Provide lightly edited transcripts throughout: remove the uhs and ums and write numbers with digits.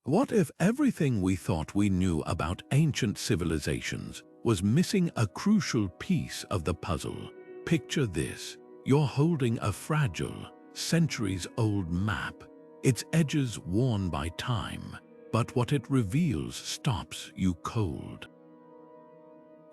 What if everything we thought we knew about ancient civilizations was missing a crucial piece of the puzzle? Picture this. You're holding a fragile, centuries-old map, its edges worn by time, but what it reveals stops you cold.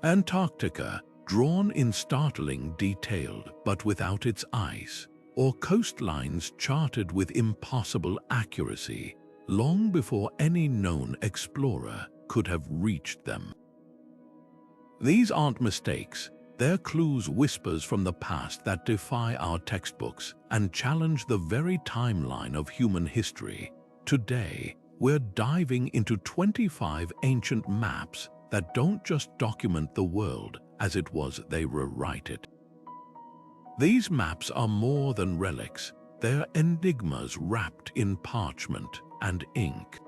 Antarctica, drawn in startling detail but without its ice, or coastlines charted with impossible accuracy, long before any known explorer could have reached them. These aren't mistakes, they're clues, whispers from the past that defy our textbooks and challenge the very timeline of human history. Today, we're diving into 25 ancient maps that don't just document the world as it was, they rewrite it. These maps are more than relics, they're enigmas wrapped in parchment and ink.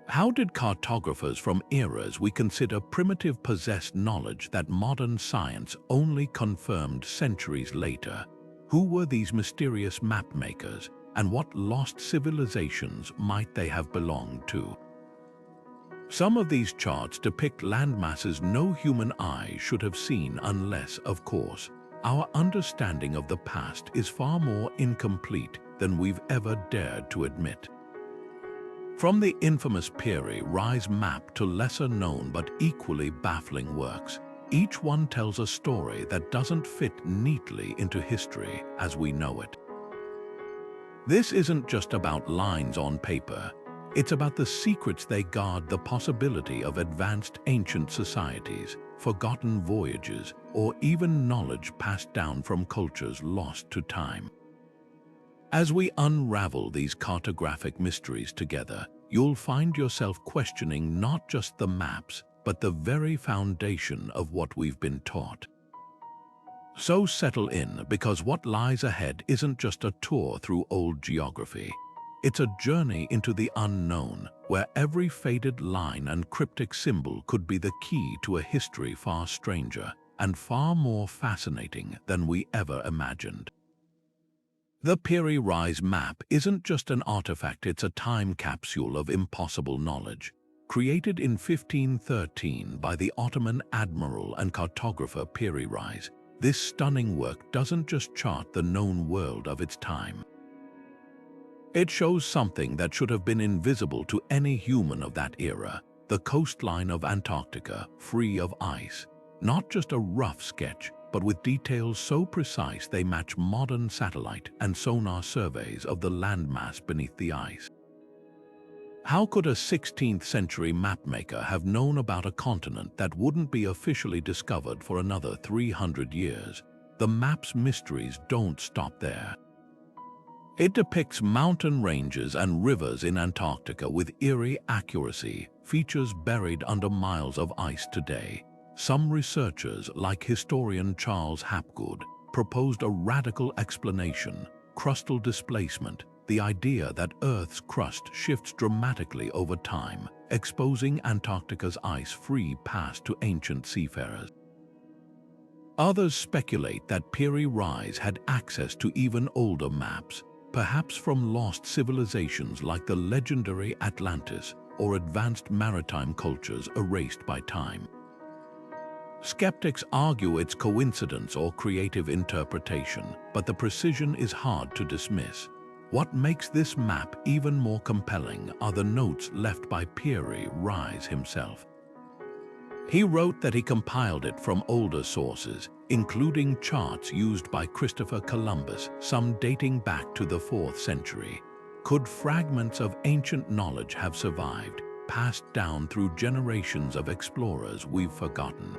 How did cartographers from eras we consider primitive possess knowledge that modern science only confirmed centuries later? Who were these mysterious map makers, and what lost civilizations might they have belonged to? Some of these charts depict landmasses no human eye should have seen unless, of course, our understanding of the past is far more incomplete than we've ever dared to admit. From the infamous Piri Reis Map to lesser-known but equally baffling works, each one tells a story that doesn't fit neatly into history as we know it. This isn't just about lines on paper. It's about the secrets they guard, the possibility of advanced ancient societies, forgotten voyages, or even knowledge passed down from cultures lost to time. As we unravel these cartographic mysteries together, you'll find yourself questioning not just the maps, but the very foundation of what we've been taught. So settle in, because what lies ahead isn't just a tour through old geography. It's a journey into the unknown, where every faded line and cryptic symbol could be the key to a history far stranger and far more fascinating than we ever imagined. The Piri Reis Map isn't just an artifact, it's a time capsule of impossible knowledge. Created in 1513 by the Ottoman admiral and cartographer Piri Reis, this stunning work doesn't just chart the known world of its time. It shows something that should have been invisible to any human of that era, the coastline of Antarctica, free of ice. Not just a rough sketch, but with details so precise they match modern satellite and sonar surveys of the landmass beneath the ice. How could a 16th century mapmaker have known about a continent that wouldn't be officially discovered for another 300 years? The map's mysteries don't stop there. It depicts mountain ranges and rivers in Antarctica with eerie accuracy, features buried under miles of ice today. Some researchers, like historian Charles Hapgood, proposed a radical explanation: crustal displacement, the idea that Earth's crust shifts dramatically over time, exposing Antarctica's ice-free past to ancient seafarers. Others speculate that Piri Reis had access to even older maps, perhaps from lost civilizations like the legendary Atlantis or advanced maritime cultures erased by time. Skeptics argue it's coincidence or creative interpretation, but the precision is hard to dismiss. What makes this map even more compelling are the notes left by Piri Reis himself. He wrote that he compiled it from older sources, including charts used by Christopher Columbus, some dating back to the 4th century. Could fragments of ancient knowledge have survived, passed down through generations of explorers we've forgotten?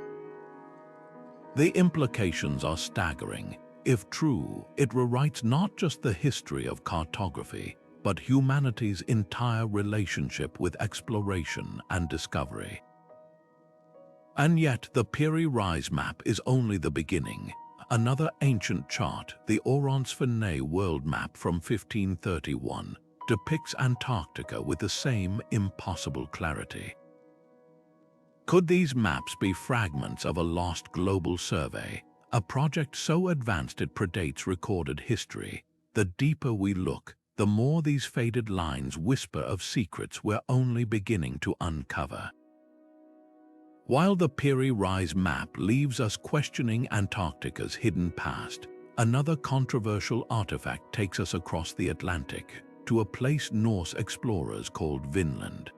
The implications are staggering. If true, it rewrites not just the history of cartography, but humanity's entire relationship with exploration and discovery. And yet, the Piri Reis Map is only the beginning. Another ancient chart, the Orans-Fine world map from 1531, depicts Antarctica with the same impossible clarity. Could these maps be fragments of a lost global survey, a project so advanced it predates recorded history? The deeper we look, the more these faded lines whisper of secrets we're only beginning to uncover. While the Piri Reis Map leaves us questioning Antarctica's hidden past, another controversial artifact takes us across the Atlantic to a place Norse explorers called Vinland.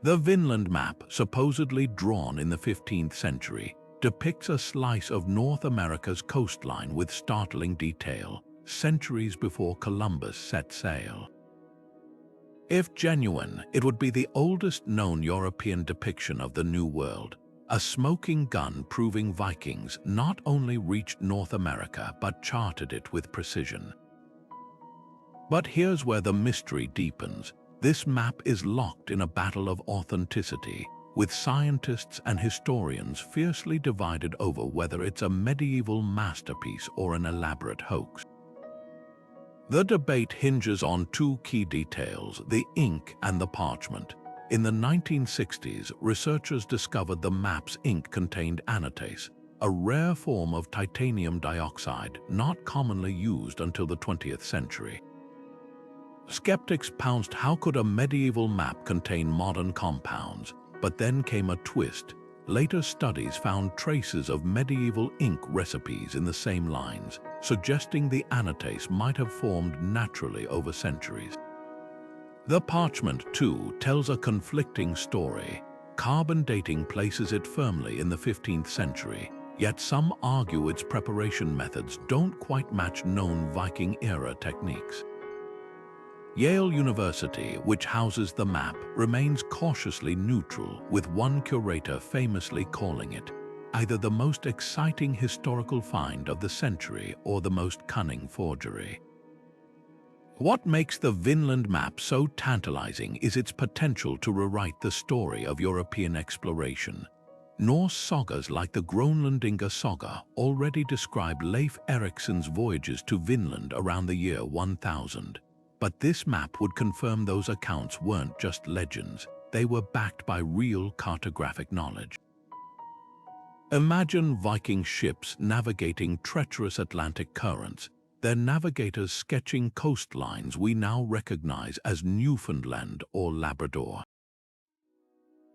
The Vinland Map, supposedly drawn in the 15th century, depicts a slice of North America's coastline with startling detail, centuries before Columbus set sail. If genuine, it would be the oldest known European depiction of the New World, a smoking gun proving Vikings not only reached North America but charted it with precision. But here's where the mystery deepens. This map is locked in a battle of authenticity, with scientists and historians fiercely divided over whether it's a medieval masterpiece or an elaborate hoax. The debate hinges on two key details: the ink and the parchment. In the 1960s, researchers discovered the map's ink contained anatase, a rare form of titanium dioxide not commonly used until the 20th century. Skeptics pounced, how could a medieval map contain modern compounds? But then came a twist. Later studies found traces of medieval ink recipes in the same lines, suggesting the anatase might have formed naturally over centuries. The parchment, too, tells a conflicting story. Carbon dating places it firmly in the 15th century, yet some argue its preparation methods don't quite match known Viking-era techniques. Yale University, which houses the map, remains cautiously neutral, with one curator famously calling it either the most exciting historical find of the century or the most cunning forgery. What makes the Vinland Map so tantalizing is its potential to rewrite the story of European exploration. Norse sagas like the Grönlandinga saga already describe Leif Eriksson's voyages to Vinland around the year 1000. But this map would confirm those accounts weren't just legends, they were backed by real cartographic knowledge. Imagine Viking ships navigating treacherous Atlantic currents, their navigators sketching coastlines we now recognize as Newfoundland or Labrador.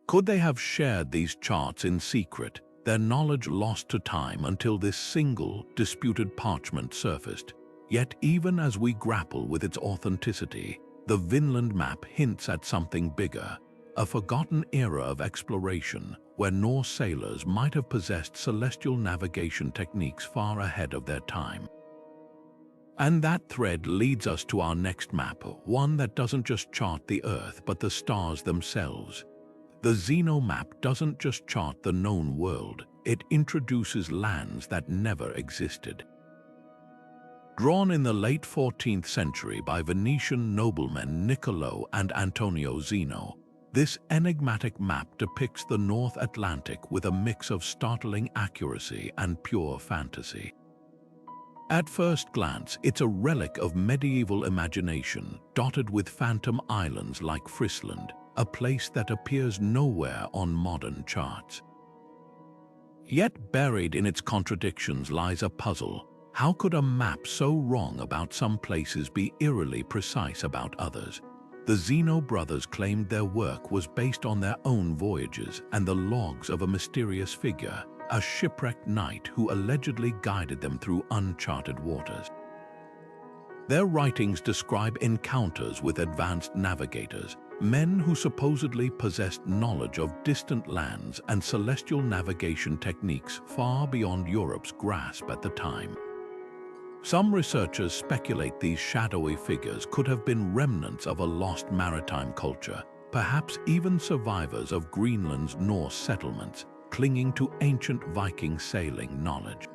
Could they have shared these charts in secret, their knowledge lost to time until this single, disputed parchment surfaced? Yet even as we grapple with its authenticity, the Vinland Map hints at something bigger, a forgotten era of exploration where Norse sailors might have possessed celestial navigation techniques far ahead of their time. And that thread leads us to our next map, one that doesn't just chart the Earth but the stars themselves. The Zeno Map doesn't just chart the known world, it introduces lands that never existed. Drawn in the late 14th century by Venetian noblemen Niccolo and Antonio Zeno, this enigmatic map depicts the North Atlantic with a mix of startling accuracy and pure fantasy. At first glance, it's a relic of medieval imagination, dotted with phantom islands like Friesland, a place that appears nowhere on modern charts. Yet buried in its contradictions lies a puzzle. How could a map so wrong about some places be eerily precise about others? The Zeno brothers claimed their work was based on their own voyages and the logs of a mysterious figure, a shipwrecked knight who allegedly guided them through uncharted waters. Their writings describe encounters with advanced navigators, men who supposedly possessed knowledge of distant lands and celestial navigation techniques far beyond Europe's grasp at the time. Some researchers speculate these shadowy figures could have been remnants of a lost maritime culture, perhaps even survivors of Greenland's Norse settlements, clinging to ancient Viking sailing knowledge.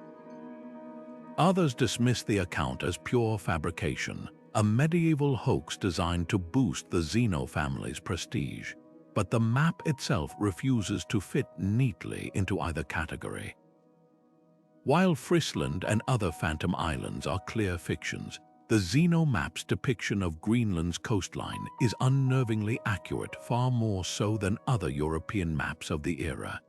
Others dismiss the account as pure fabrication, a medieval hoax designed to boost the Zeno family's prestige. But the map itself refuses to fit neatly into either category. While Friesland and other phantom islands are clear fictions, the Zeno map's depiction of Greenland's coastline is unnervingly accurate, far more so than other European maps of the era.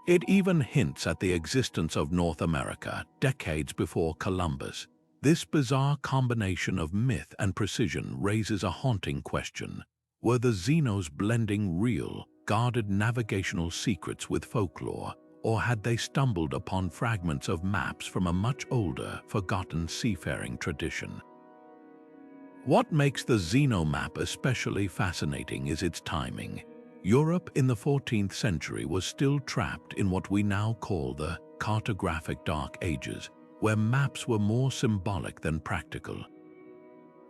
It even hints at the existence of North America decades before Columbus, This bizarre combination of myth and precision raises a haunting question. Were the Zenos blending real, guarded navigational secrets with folklore, or had they stumbled upon fragments of maps from a much older, forgotten seafaring tradition? What makes the Zeno map especially fascinating is its timing. Europe in the 14th century was still trapped in what we now call the Cartographic Dark Ages, where maps were more symbolic than practical.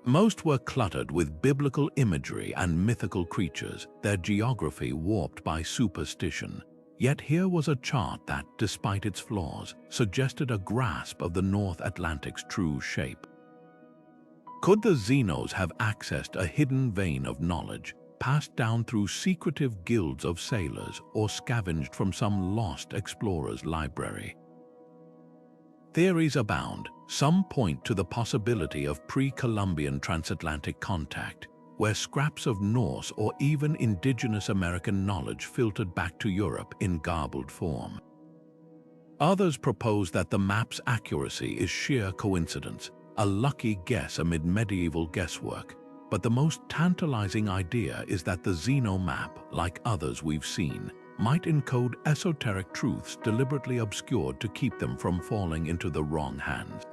Most were cluttered with biblical imagery and mythical creatures, their geography warped by superstition. Yet here was a chart that, despite its flaws, suggested a grasp of the North Atlantic's true shape. Could the Zenos have accessed a hidden vein of knowledge, passed down through secretive guilds of sailors, or scavenged from some lost explorer's library? Theories abound. Some point to the possibility of pre-Columbian transatlantic contact, where scraps of Norse or even indigenous American knowledge filtered back to Europe in garbled form. Others propose that the map's accuracy is sheer coincidence, a lucky guess amid medieval guesswork. But the most tantalizing idea is that the Zeno map, like others we've seen, might encode esoteric truths deliberately obscured to keep them from falling into the wrong hands.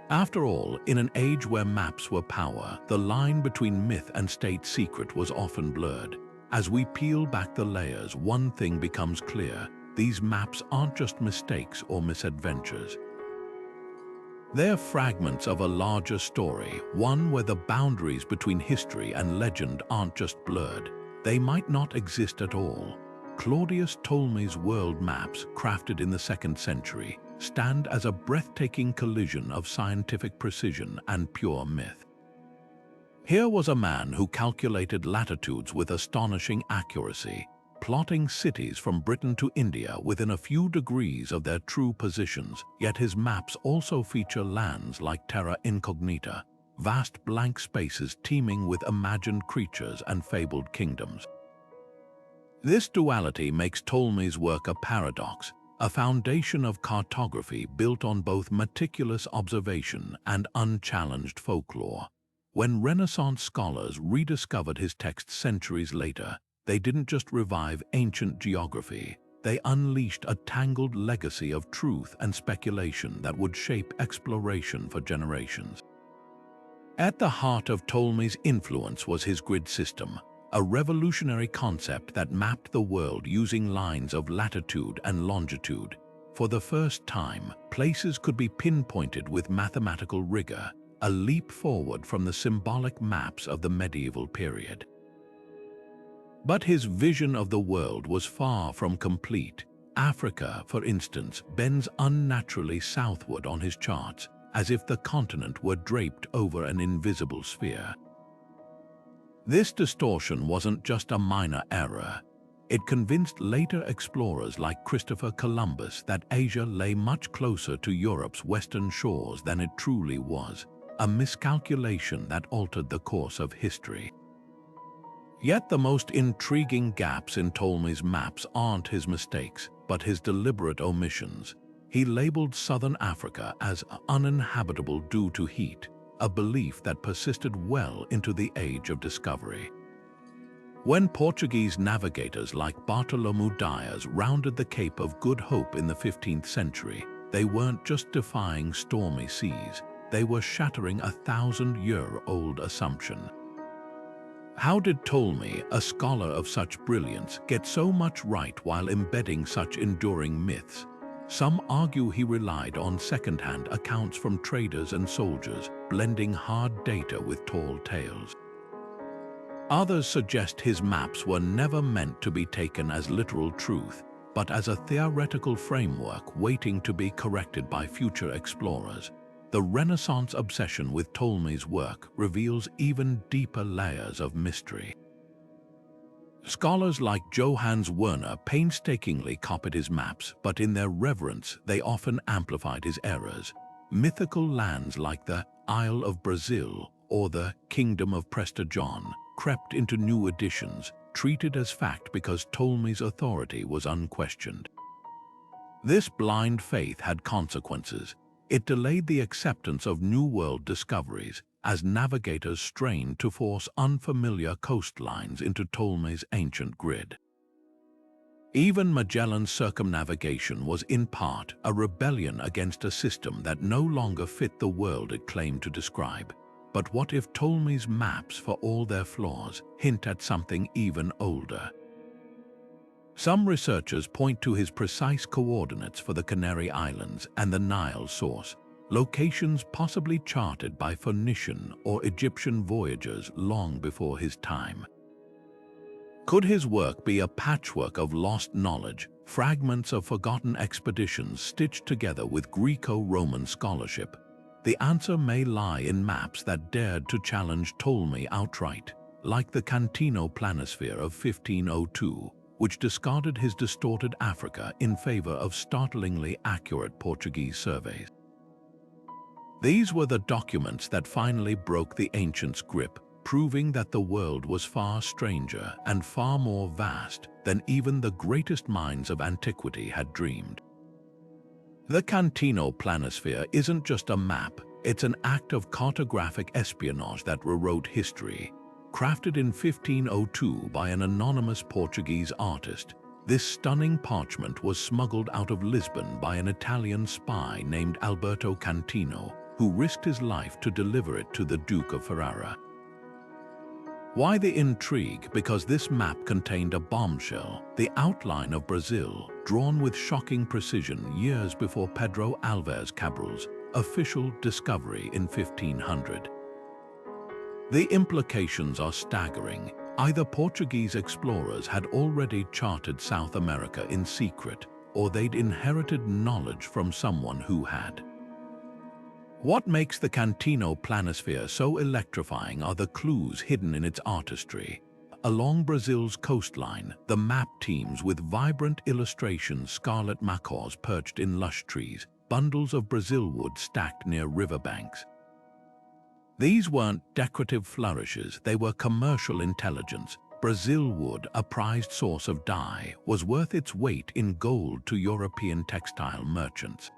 After all, in an age where maps were power, the line between myth and state secret was often blurred. As we peel back the layers, one thing becomes clear: these maps aren't just mistakes or misadventures. They're fragments of a larger story, one where the boundaries between history and legend aren't just blurred. They might not exist at all. Claudius Ptolemy's world maps, crafted in the 2nd century, stand as a breathtaking collision of scientific precision and pure myth. Here was a man who calculated latitudes with astonishing accuracy, plotting cities from Britain to India within a few degrees of their true positions, yet his maps also feature lands like terra incognita, vast blank spaces teeming with imagined creatures and fabled kingdoms. This duality makes Ptolemy's work a paradox, a foundation of cartography built on both meticulous observation and unchallenged folklore. When Renaissance scholars rediscovered his texts centuries later, they didn't just revive ancient geography, they unleashed a tangled legacy of truth and speculation that would shape exploration for generations. At the heart of Ptolemy's influence was his grid system, a revolutionary concept that mapped the world using lines of latitude and longitude. For the first time, places could be pinpointed with mathematical rigor, a leap forward from the symbolic maps of the medieval period. But his vision of the world was far from complete. Africa, for instance, bends unnaturally southward on his charts, as if the continent were draped over an invisible sphere. This distortion wasn't just a minor error. It convinced later explorers like Christopher Columbus that Asia lay much closer to Europe's western shores than it truly was, a miscalculation that altered the course of history. Yet the most intriguing gaps in Ptolemy's maps aren't his mistakes, but his deliberate omissions. He labeled southern Africa as uninhabitable due to heat, a belief that persisted well into the age of discovery. When Portuguese navigators like Bartolomeu Dias rounded the Cape of Good Hope in the 15th century, they weren't just defying stormy seas, they were shattering a 1,000-year-old assumption. How did Ptolemy, a scholar of such brilliance, get so much right while embedding such enduring myths? Some argue he relied on second-hand accounts from traders and soldiers, blending hard data with tall tales. Others suggest his maps were never meant to be taken as literal truth, but as a theoretical framework waiting to be corrected by future explorers. The Renaissance obsession with Ptolemy's work reveals even deeper layers of mystery. Scholars like Johannes Werner painstakingly copied his maps, but in their reverence, they often amplified his errors. Mythical lands like the Isle of Brazil or the Kingdom of Prester John crept into new editions, treated as fact because Ptolemy's authority was unquestioned. This blind faith had consequences. It delayed the acceptance of New World discoveries as navigators strained to force unfamiliar coastlines into Ptolemy's ancient grid. Even Magellan's circumnavigation was in part a rebellion against a system that no longer fit the world it claimed to describe. But what if Ptolemy's maps, for all their flaws, hint at something even older? Some researchers point to his precise coordinates for the Canary Islands and the Nile source, locations possibly charted by Phoenician or Egyptian voyagers long before his time. Could his work be a patchwork of lost knowledge, fragments of forgotten expeditions stitched together with Greco-Roman scholarship? The answer may lie in maps that dared to challenge Ptolemy outright, like the Cantino Planosphere of 1502, which discarded his distorted Africa in favor of startlingly accurate Portuguese surveys. These were the documents that finally broke the ancients' grip, proving that the world was far stranger and far more vast than even the greatest minds of antiquity had dreamed. The Cantino Planosphere isn't just a map, it's an act of cartographic espionage that rewrote history. Crafted in 1502 by an anonymous Portuguese artist, this stunning parchment was smuggled out of Lisbon by an Italian spy named Alberto Cantino, who risked his life to deliver it to the Duke of Ferrara. Why the intrigue? Because this map contained a bombshell, the outline of Brazil, drawn with shocking precision years before Pedro Álvares Cabral's official discovery in 1500. The implications are staggering. Either Portuguese explorers had already charted South America in secret, or they'd inherited knowledge from someone who had. What makes the Cantino Planosphere so electrifying are the clues hidden in its artistry. Along Brazil's coastline, the map teems with vibrant illustrations, scarlet macaws perched in lush trees, bundles of Brazil wood stacked near riverbanks. These weren't decorative flourishes, they were commercial intelligence. Brazil wood, a prized source of dye, was worth its weight in gold to European textile merchants.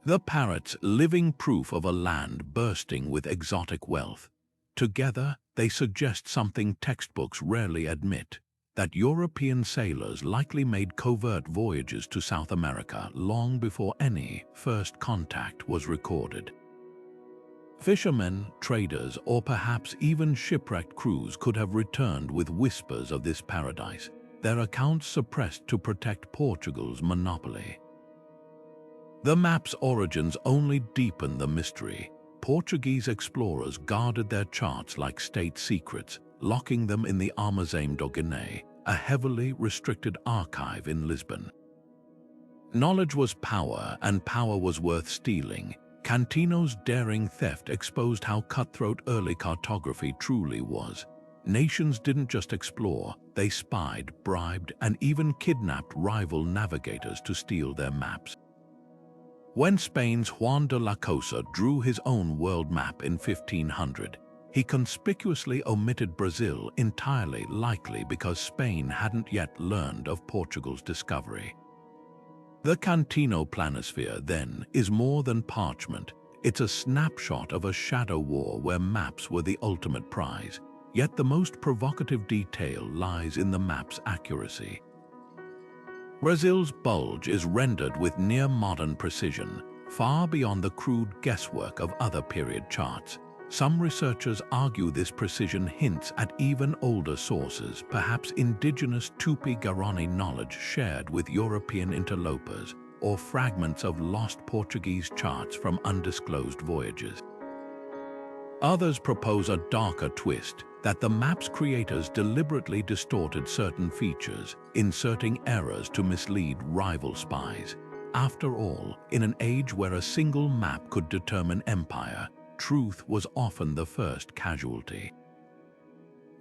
The parrots, living proof of a land bursting with exotic wealth. Together, they suggest something textbooks rarely admit, that European sailors likely made covert voyages to South America long before any first contact was recorded. Fishermen, traders, or perhaps even shipwrecked crews could have returned with whispers of this paradise, their accounts suppressed to protect Portugal's monopoly. The map's origins only deepen the mystery. Portuguese explorers guarded their charts like state secrets, locking them in the Armazém do Guiné, a heavily restricted archive in Lisbon. Knowledge was power, and power was worth stealing. Cantino's daring theft exposed how cutthroat early cartography truly was. Nations didn't just explore, they spied, bribed, and even kidnapped rival navigators to steal their maps. When Spain's Juan de la Cosa drew his own world map in 1500, he conspicuously omitted Brazil entirely, likely because Spain hadn't yet learned of Portugal's discovery. The Cantino Planosphere, then, is more than parchment. It's a snapshot of a shadow war where maps were the ultimate prize. Yet the most provocative detail lies in the map's accuracy. Brazil's bulge is rendered with near-modern precision, far beyond the crude guesswork of other period charts. Some researchers argue this precision hints at even older sources, perhaps indigenous Tupi-Guarani knowledge shared with European interlopers, or fragments of lost Portuguese charts from undisclosed voyages. Others propose a darker twist, that the map's creators deliberately distorted certain features, inserting errors to mislead rival spies. After all, in an age where a single map could determine empire, truth was often the first casualty.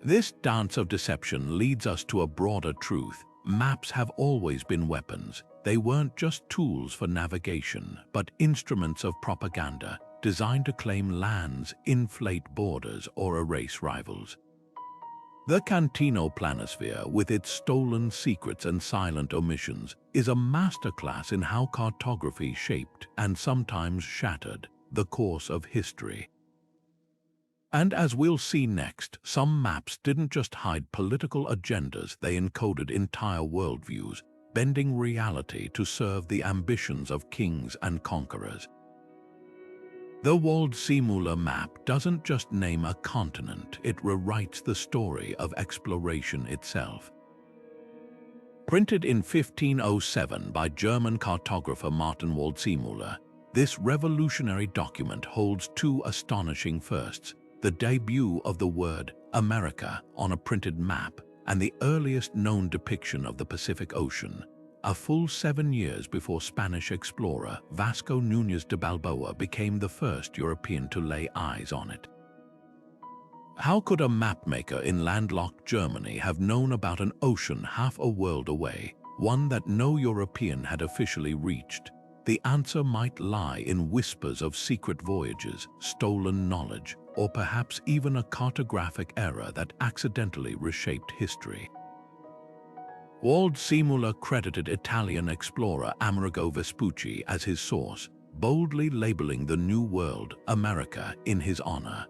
This dance of deception leads us to a broader truth. Maps have always been weapons. They weren't just tools for navigation, but instruments of propaganda, designed to claim lands, inflate borders, or erase rivals. The Cantino Planosphere, with its stolen secrets and silent omissions, is a masterclass in how cartography shaped and sometimes shattered the course of history. And as we'll see next, some maps didn't just hide political agendas, they encoded entire worldviews, bending reality to serve the ambitions of kings and conquerors. The Waldseemüller map doesn't just name a continent, it rewrites the story of exploration itself. Printed in 1507 by German cartographer Martin Waldseemüller, this revolutionary document holds two astonishing firsts: the debut of the word America on a printed map and the earliest known depiction of the Pacific Ocean, a full 7 years before Spanish explorer Vasco Núñez de Balboa became the first European to lay eyes on it. How could a mapmaker in landlocked Germany have known about an ocean half a world away, one that no European had officially reached? The answer might lie in whispers of secret voyages, stolen knowledge, or perhaps even a cartographic error that accidentally reshaped history. Waldseemüller credited Italian explorer Amerigo Vespucci as his source, boldly labeling the New World, America, in his honor.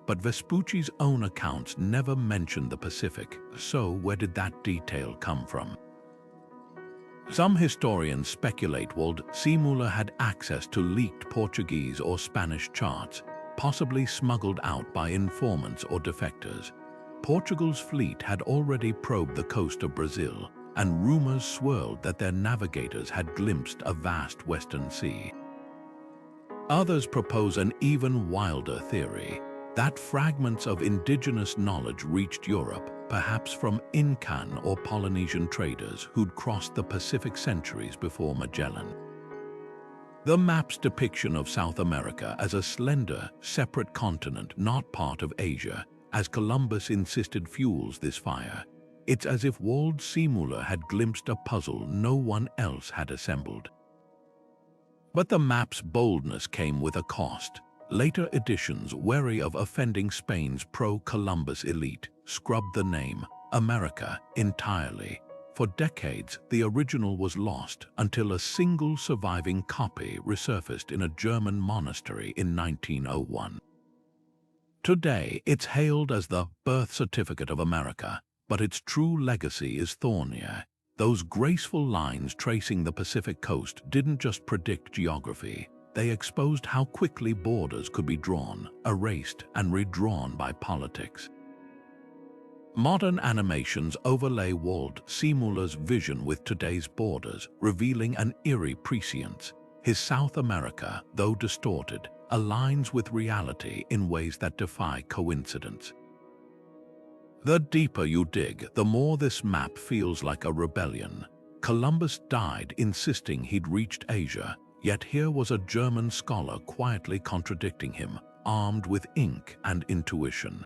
But Vespucci's own accounts never mentioned the Pacific, so where did that detail come from? Some historians speculate Waldseemüller had access to leaked Portuguese or Spanish charts, possibly smuggled out by informants or defectors. Portugal's fleet had already probed the coast of Brazil, and rumors swirled that their navigators had glimpsed a vast western sea. Others propose an even wilder theory, that fragments of indigenous knowledge reached Europe, perhaps from Incan or Polynesian traders who'd crossed the Pacific centuries before Magellan. The map's depiction of South America as a slender, separate continent not part of Asia, as Columbus insisted, fuels this fire. It's as if Waldseemüller had glimpsed a puzzle no one else had assembled. But the map's boldness came with a cost. Later editions, wary of offending Spain's pro-Columbus elite, scrubbed the name America entirely. For decades, the original was lost until a single surviving copy resurfaced in a German monastery in 1901. Today, it's hailed as the birth certificate of America, but its true legacy is thornier. Those graceful lines tracing the Pacific coast didn't just predict geography, they exposed how quickly borders could be drawn, erased, and redrawn by politics. Modern animations overlay Waldseemüller's vision with today's borders, revealing an eerie prescience. His South America, though distorted, aligns with reality in ways that defy coincidence. The deeper you dig, the more this map feels like a rebellion. Columbus died insisting he'd reached Asia, yet here was a German scholar quietly contradicting him, armed with ink and intuition.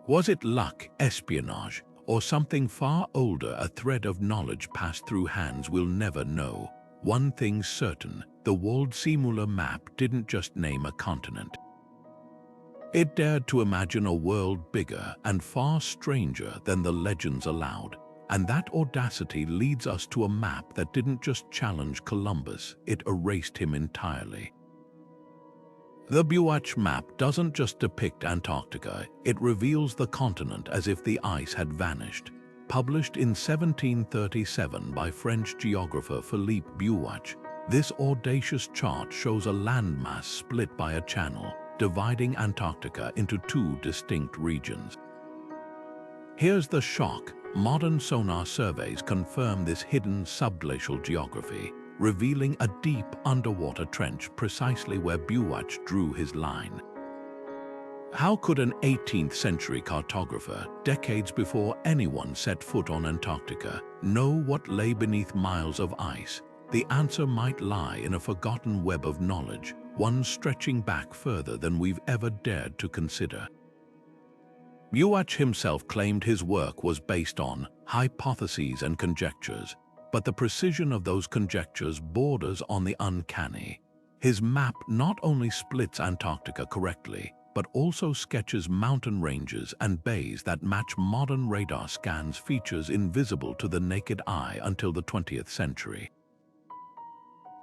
Was it luck, espionage, or something far older, a thread of knowledge passed through hands we'll never know? One thing's certain, the Waldseemüller map didn't just name a continent. It dared to imagine a world bigger and far stranger than the legends allowed, and that audacity leads us to a map that didn't just challenge Columbus, it erased him entirely. The Bewitch map doesn't just depict Antarctica, it reveals the continent as if the ice had vanished. Published in 1737 by French geographer Philippe Bewitch, this audacious chart shows a landmass split by a channel, dividing Antarctica into two distinct regions. Here's the shock. Modern sonar surveys confirm this hidden subglacial geography, revealing a deep underwater trench precisely where Bewitch drew his line. How could an 18th century cartographer, decades before anyone set foot on Antarctica, know what lay beneath miles of ice? The answer might lie in a forgotten web of knowledge, one stretching back further than we've ever dared to consider. Bewitch himself claimed his work was based on hypotheses and conjectures, but the precision of those conjectures borders on the uncanny. His map not only splits Antarctica correctly, but also sketches mountain ranges and bays that match modern radar scans, features invisible to the naked eye until the 20th century.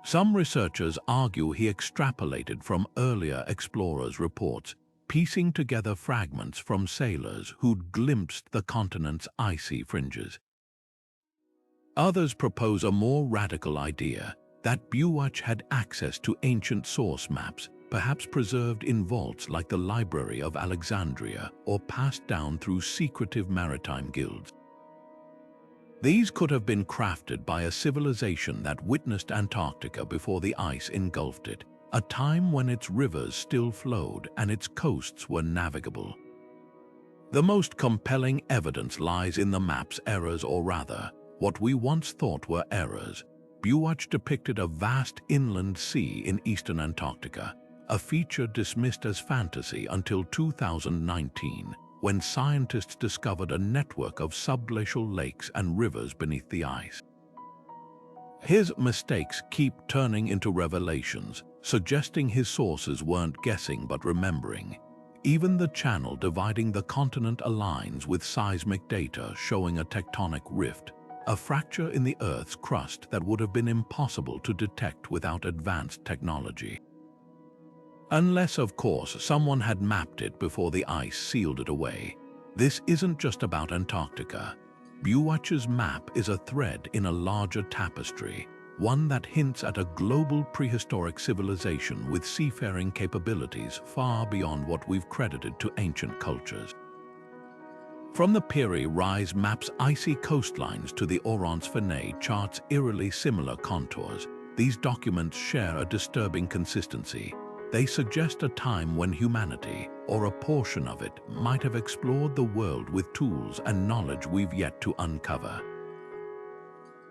Some researchers argue he extrapolated from earlier explorers' reports, piecing together fragments from sailors who'd glimpsed the continent's icy fringes. Others propose a more radical idea, that Bewitch had access to ancient source maps, perhaps preserved in vaults like the Library of Alexandria or passed down through secretive maritime guilds. These could have been crafted by a civilization that witnessed Antarctica before the ice engulfed it, a time when its rivers still flowed and its coasts were navigable. The most compelling evidence lies in the map's errors, or rather, what we once thought were errors. Bewitch depicted a vast inland sea in eastern Antarctica, a feature dismissed as fantasy until 2019, when scientists discovered a network of subglacial lakes and rivers beneath the ice. His mistakes keep turning into revelations, suggesting his sources weren't guessing but remembering. Even the channel dividing the continent aligns with seismic data showing a tectonic rift, a fracture in the Earth's crust that would have been impossible to detect without advanced technology. Unless, of course, someone had mapped it before the ice sealed it away. This isn't just about Antarctica. Bewitch's map is a thread in a larger tapestry, one that hints at a global prehistoric civilization with seafaring capabilities far beyond what we've credited to ancient cultures. From the Piri Reis Map's icy coastlines to the Orans-Fine chart's eerily similar contours, these documents share a disturbing consistency. They suggest a time when humanity, or a portion of it, might have explored the world with tools and knowledge we've yet to uncover.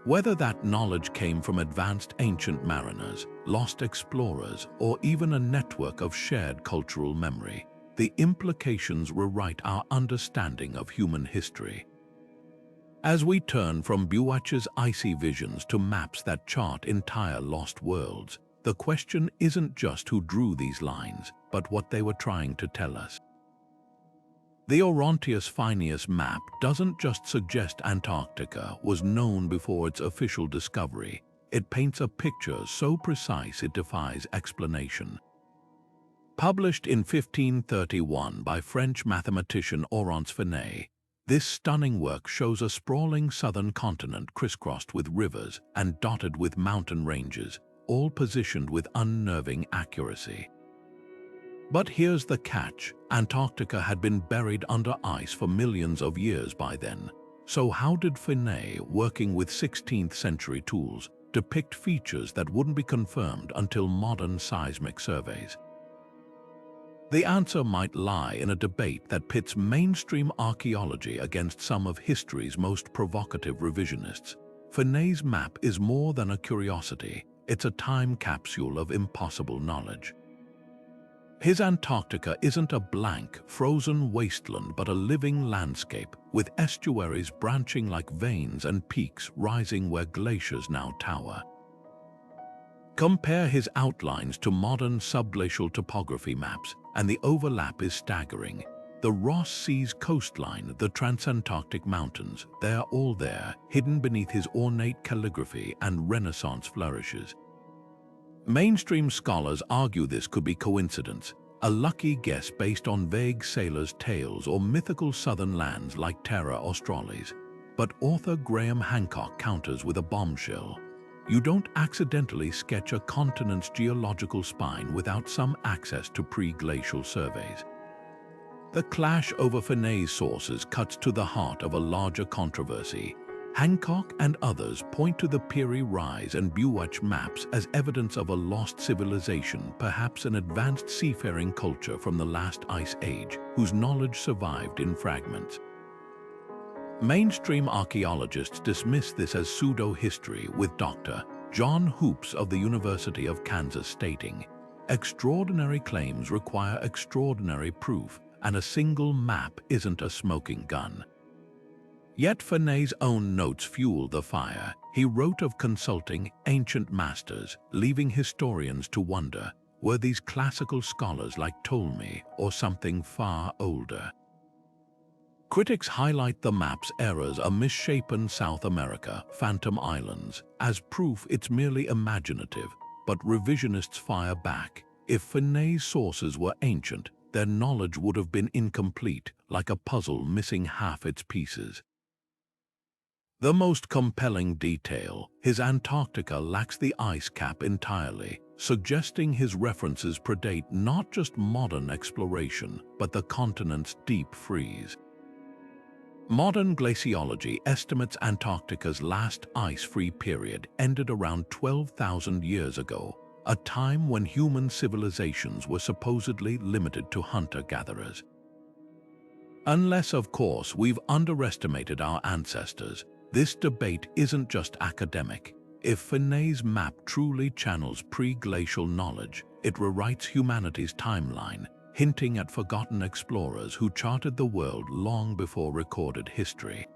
Whether that knowledge came from advanced ancient mariners, lost explorers, or even a network of shared cultural memory, the implications rewrite our understanding of human history. As we turn from Bewitch's icy visions to maps that chart entire lost worlds, the question isn't just who drew these lines, but what they were trying to tell us. The Orontius-Finaeus map doesn't just suggest Antarctica was known before its official discovery. It paints a picture so precise it defies explanation. Published in 1531 by French mathematician Orans-Fine, this stunning work shows a sprawling southern continent crisscrossed with rivers and dotted with mountain ranges, all positioned with unnerving accuracy. But here's the catch: Antarctica had been buried under ice for millions of years by then. So how did Fine, working with 16th century tools, depict features that wouldn't be confirmed until modern seismic surveys? The answer might lie in a debate that pits mainstream archaeology against some of history's most provocative revisionists. Fine's map is more than a curiosity. It's a time capsule of impossible knowledge. His Antarctica isn't a blank, frozen wasteland but a living landscape, with estuaries branching like veins and peaks rising where glaciers now tower. Compare his outlines to modern subglacial topography maps, and the overlap is staggering. The Ross Sea's coastline, the Transantarctic mountains, they're all there, hidden beneath his ornate calligraphy and Renaissance flourishes. Mainstream scholars argue this could be coincidence, a lucky guess based on vague sailors' tales or mythical southern lands like Terra Australis. But author Graham Hancock counters with a bombshell. You don't accidentally sketch a continent's geological spine without some access to pre-glacial surveys. The clash over Fine's sources cuts to the heart of a larger controversy. Hancock and others point to the Piri Reis and Bewitch maps as evidence of a lost civilization, perhaps an advanced seafaring culture from the last ice age, whose knowledge survived in fragments. Mainstream archaeologists dismiss this as pseudo-history, with Dr. John Hoops of the University of Kansas stating, "Extraordinary claims require extraordinary proof, and a single map isn't a smoking gun." Yet Fine's own notes fuel the fire. He wrote of consulting ancient masters, leaving historians to wonder, Were these classical scholars like Ptolemy or something far older? Critics highlight the map's errors: a misshapen South America, Phantom Islands, as proof it's merely imaginative, but revisionists fire back. If Finaeus' sources were ancient, their knowledge would have been incomplete, like a puzzle missing half its pieces. The most compelling detail: his Antarctica lacks the ice cap entirely, suggesting his references predate not just modern exploration, but the continent's deep freeze. Modern glaciology estimates Antarctica's last ice-free period ended around 12,000 years ago, a time when human civilizations were supposedly limited to hunter-gatherers. Unless, of course, we've underestimated our ancestors, this debate isn't just academic. If Finaeus' map truly channels pre-glacial knowledge, it rewrites humanity's timeline, hinting at forgotten explorers who charted the world long before recorded history.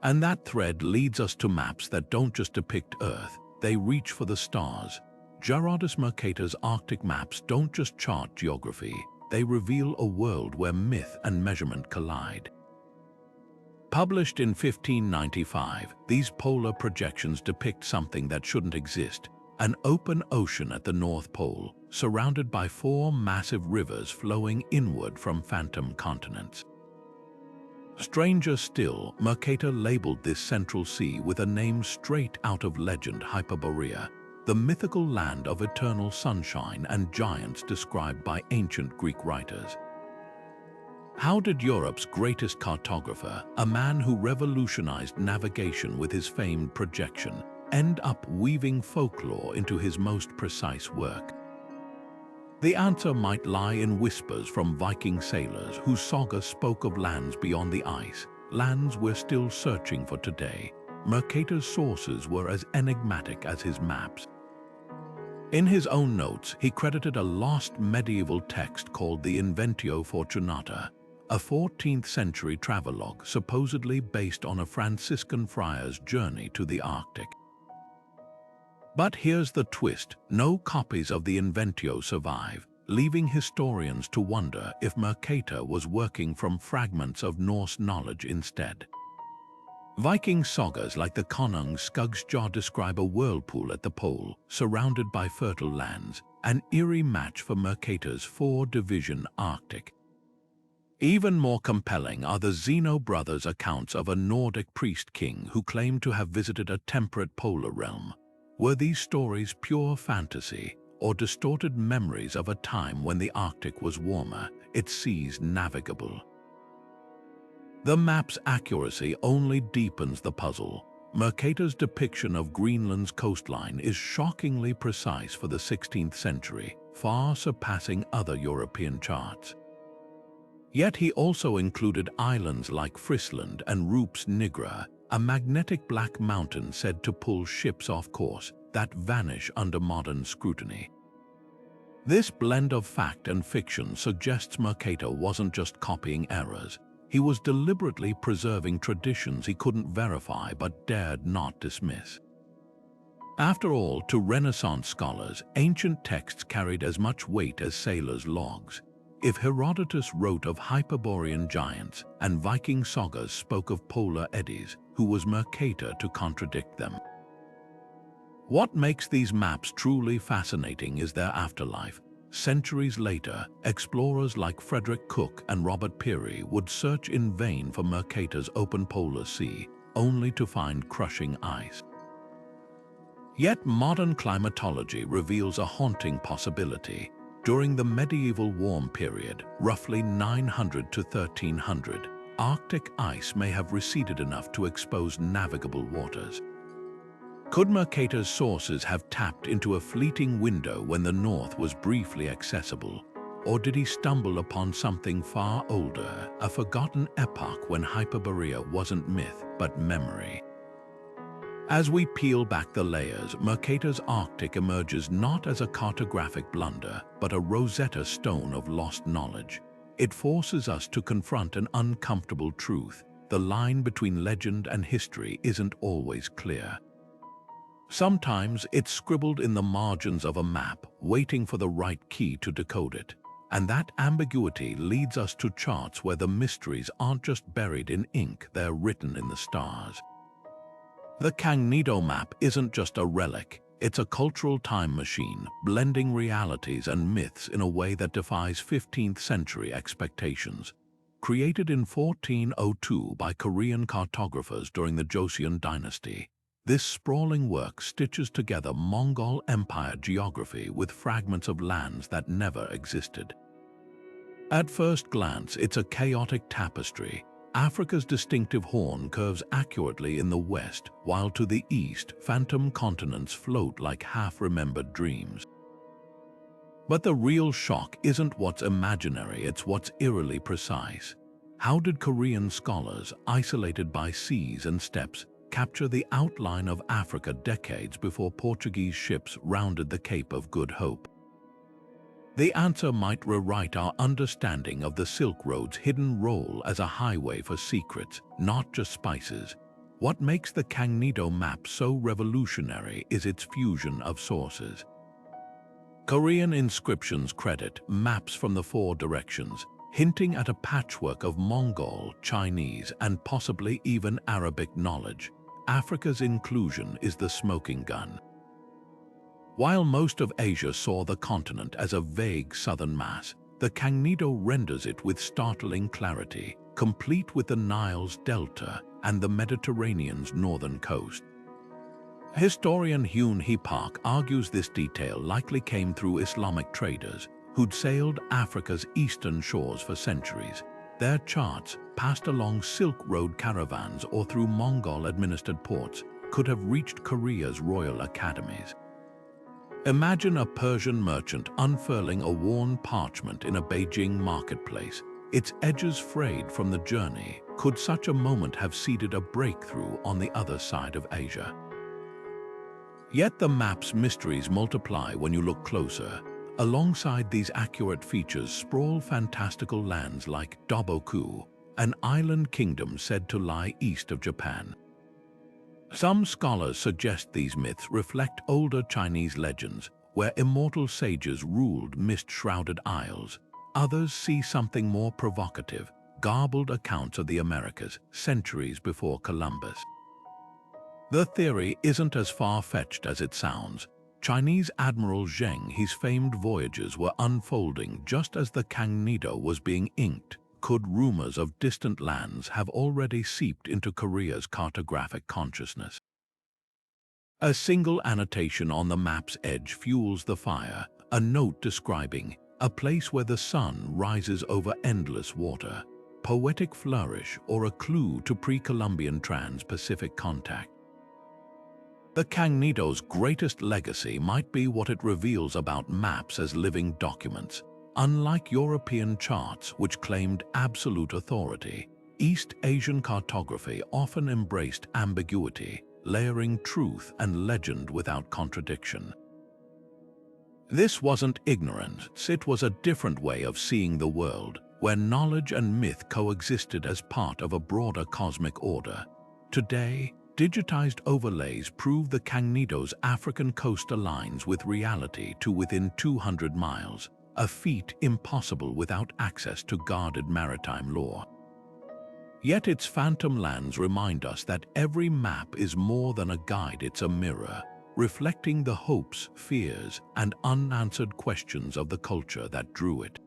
And that thread leads us to maps that don't just depict Earth, they reach for the stars. Gerardus Mercator's Arctic maps don't just chart geography, they reveal a world where myth and measurement collide. Published in 1595, these polar projections depict something that shouldn't exist: an open ocean at the North Pole, surrounded by 4 massive rivers flowing inward from phantom continents. Stranger still, Mercator labeled this central sea with a name straight out of legend: Hyperborea, the mythical land of eternal sunshine and giants described by ancient Greek writers. How did Europe's greatest cartographer, a man who revolutionized navigation with his famed projection, end up weaving folklore into his most precise work? The answer might lie in whispers from Viking sailors whose saga spoke of lands beyond the ice, lands we're still searching for today. Mercator's sources were as enigmatic as his maps. In his own notes, he credited a lost medieval text called the Inventio Fortunata, a 14th century travelogue supposedly based on a Franciscan friar's journey to the Arctic. But here's the twist: no copies of the Inventio survive, leaving historians to wonder if Mercator was working from fragments of Norse knowledge instead. Viking sagas like the Konung Skuggsjar describe a whirlpool at the pole, surrounded by fertile lands, an eerie match for Mercator's 4-division Arctic. Even more compelling are the Zeno brothers' accounts of a Nordic priest-king who claimed to have visited a temperate polar realm. Were these stories pure fantasy, or distorted memories of a time when the Arctic was warmer, its seas navigable? The map's accuracy only deepens the puzzle. Mercator's depiction of Greenland's coastline is shockingly precise for the 16th century, far surpassing other European charts. Yet he also included islands like Friesland and Rupp's Nigra, a magnetic black mountain said to pull ships off course that vanish under modern scrutiny. This blend of fact and fiction suggests Mercator wasn't just copying errors. He was deliberately preserving traditions he couldn't verify but dared not dismiss. After all, to Renaissance scholars, ancient texts carried as much weight as sailors' logs. If Herodotus wrote of Hyperborean giants and Viking sagas spoke of polar eddies, who was Mercator to contradict them? What makes these maps truly fascinating is their afterlife. Centuries later, explorers like Frederick Cook and Robert Peary would search in vain for Mercator's open polar sea, only to find crushing ice. Yet modern climatology reveals a haunting possibility. During the medieval warm period, roughly 900 to 1300, Arctic ice may have receded enough to expose navigable waters. Could Mercator's sources have tapped into a fleeting window when the North was briefly accessible? Or did he stumble upon something far older, a forgotten epoch when Hyperborea wasn't myth but memory? As we peel back the layers, Mercator's Arctic emerges not as a cartographic blunder, but a Rosetta Stone of lost knowledge. It forces us to confront an uncomfortable truth: the line between legend and history isn't always clear. Sometimes it's scribbled in the margins of a map, waiting for the right key to decode it. And that ambiguity leads us to charts where the mysteries aren't just buried in ink, they're written in the stars. The Cagnido map isn't just a relic, it's a cultural time machine, blending realities and myths in a way that defies 15th century expectations. Created in 1402 by Korean cartographers during the Joseon dynasty, this sprawling work stitches together Mongol Empire geography with fragments of lands that never existed. At first glance, it's a chaotic tapestry. Africa's distinctive horn curves accurately in the west, while to the east, phantom continents float like half-remembered dreams. But the real shock isn't what's imaginary, it's what's eerily precise. How did Korean scholars, isolated by seas and steppes, capture the outline of Africa decades before Portuguese ships rounded the Cape of Good Hope? The answer might rewrite our understanding of the Silk Road's hidden role as a highway for secrets, not just spices. What makes the Cagnido map so revolutionary is its fusion of sources. Korean inscriptions credit maps from the four directions, hinting at a patchwork of Mongol, Chinese, and possibly even Arabic knowledge. Africa's inclusion is the smoking gun. While most of Asia saw the continent as a vague southern mass, the Cagnido renders it with startling clarity, complete with the Nile's delta and the Mediterranean's northern coast. Historian Hyun Hee Park argues this detail likely came through Islamic traders who'd sailed Africa's eastern shores for centuries. Their charts, passed along Silk Road caravans or through Mongol-administered ports, could have reached Korea's royal academies. Imagine a Persian merchant unfurling a worn parchment in a Beijing marketplace, its edges frayed from the journey. Could such a moment have seeded a breakthrough on the other side of Asia? Yet the map's mysteries multiply when you look closer. Alongside these accurate features sprawl fantastical lands like Doboku, an island kingdom said to lie east of Japan. Some scholars suggest these myths reflect older Chinese legends, where immortal sages ruled mist-shrouded isles. Others see something more provocative, garbled accounts of the Americas, centuries before Columbus. The theory isn't as far-fetched as it sounds. Chinese Admiral Zheng, his famed voyages were unfolding just as the Cagnido was being inked. Could rumors of distant lands have already seeped into Korea's cartographic consciousness? A single annotation on the map's edge fuels the fire, a note describing a place where the sun rises over endless water, poetic flourish, or a clue to pre-Columbian trans-Pacific contact. The Cagnido's greatest legacy might be what it reveals about maps as living documents. Unlike European charts, which claimed absolute authority, East Asian cartography often embraced ambiguity, layering truth and legend without contradiction. This wasn't ignorance, it was a different way of seeing the world, where knowledge and myth coexisted as part of a broader cosmic order. Today, digitized overlays prove the Cagnido's African coast aligns with reality to within 200 miles. A feat impossible without access to guarded maritime law. Yet its phantom lands remind us that every map is more than a guide, it's a mirror, reflecting the hopes, fears, and unanswered questions of the culture that drew it.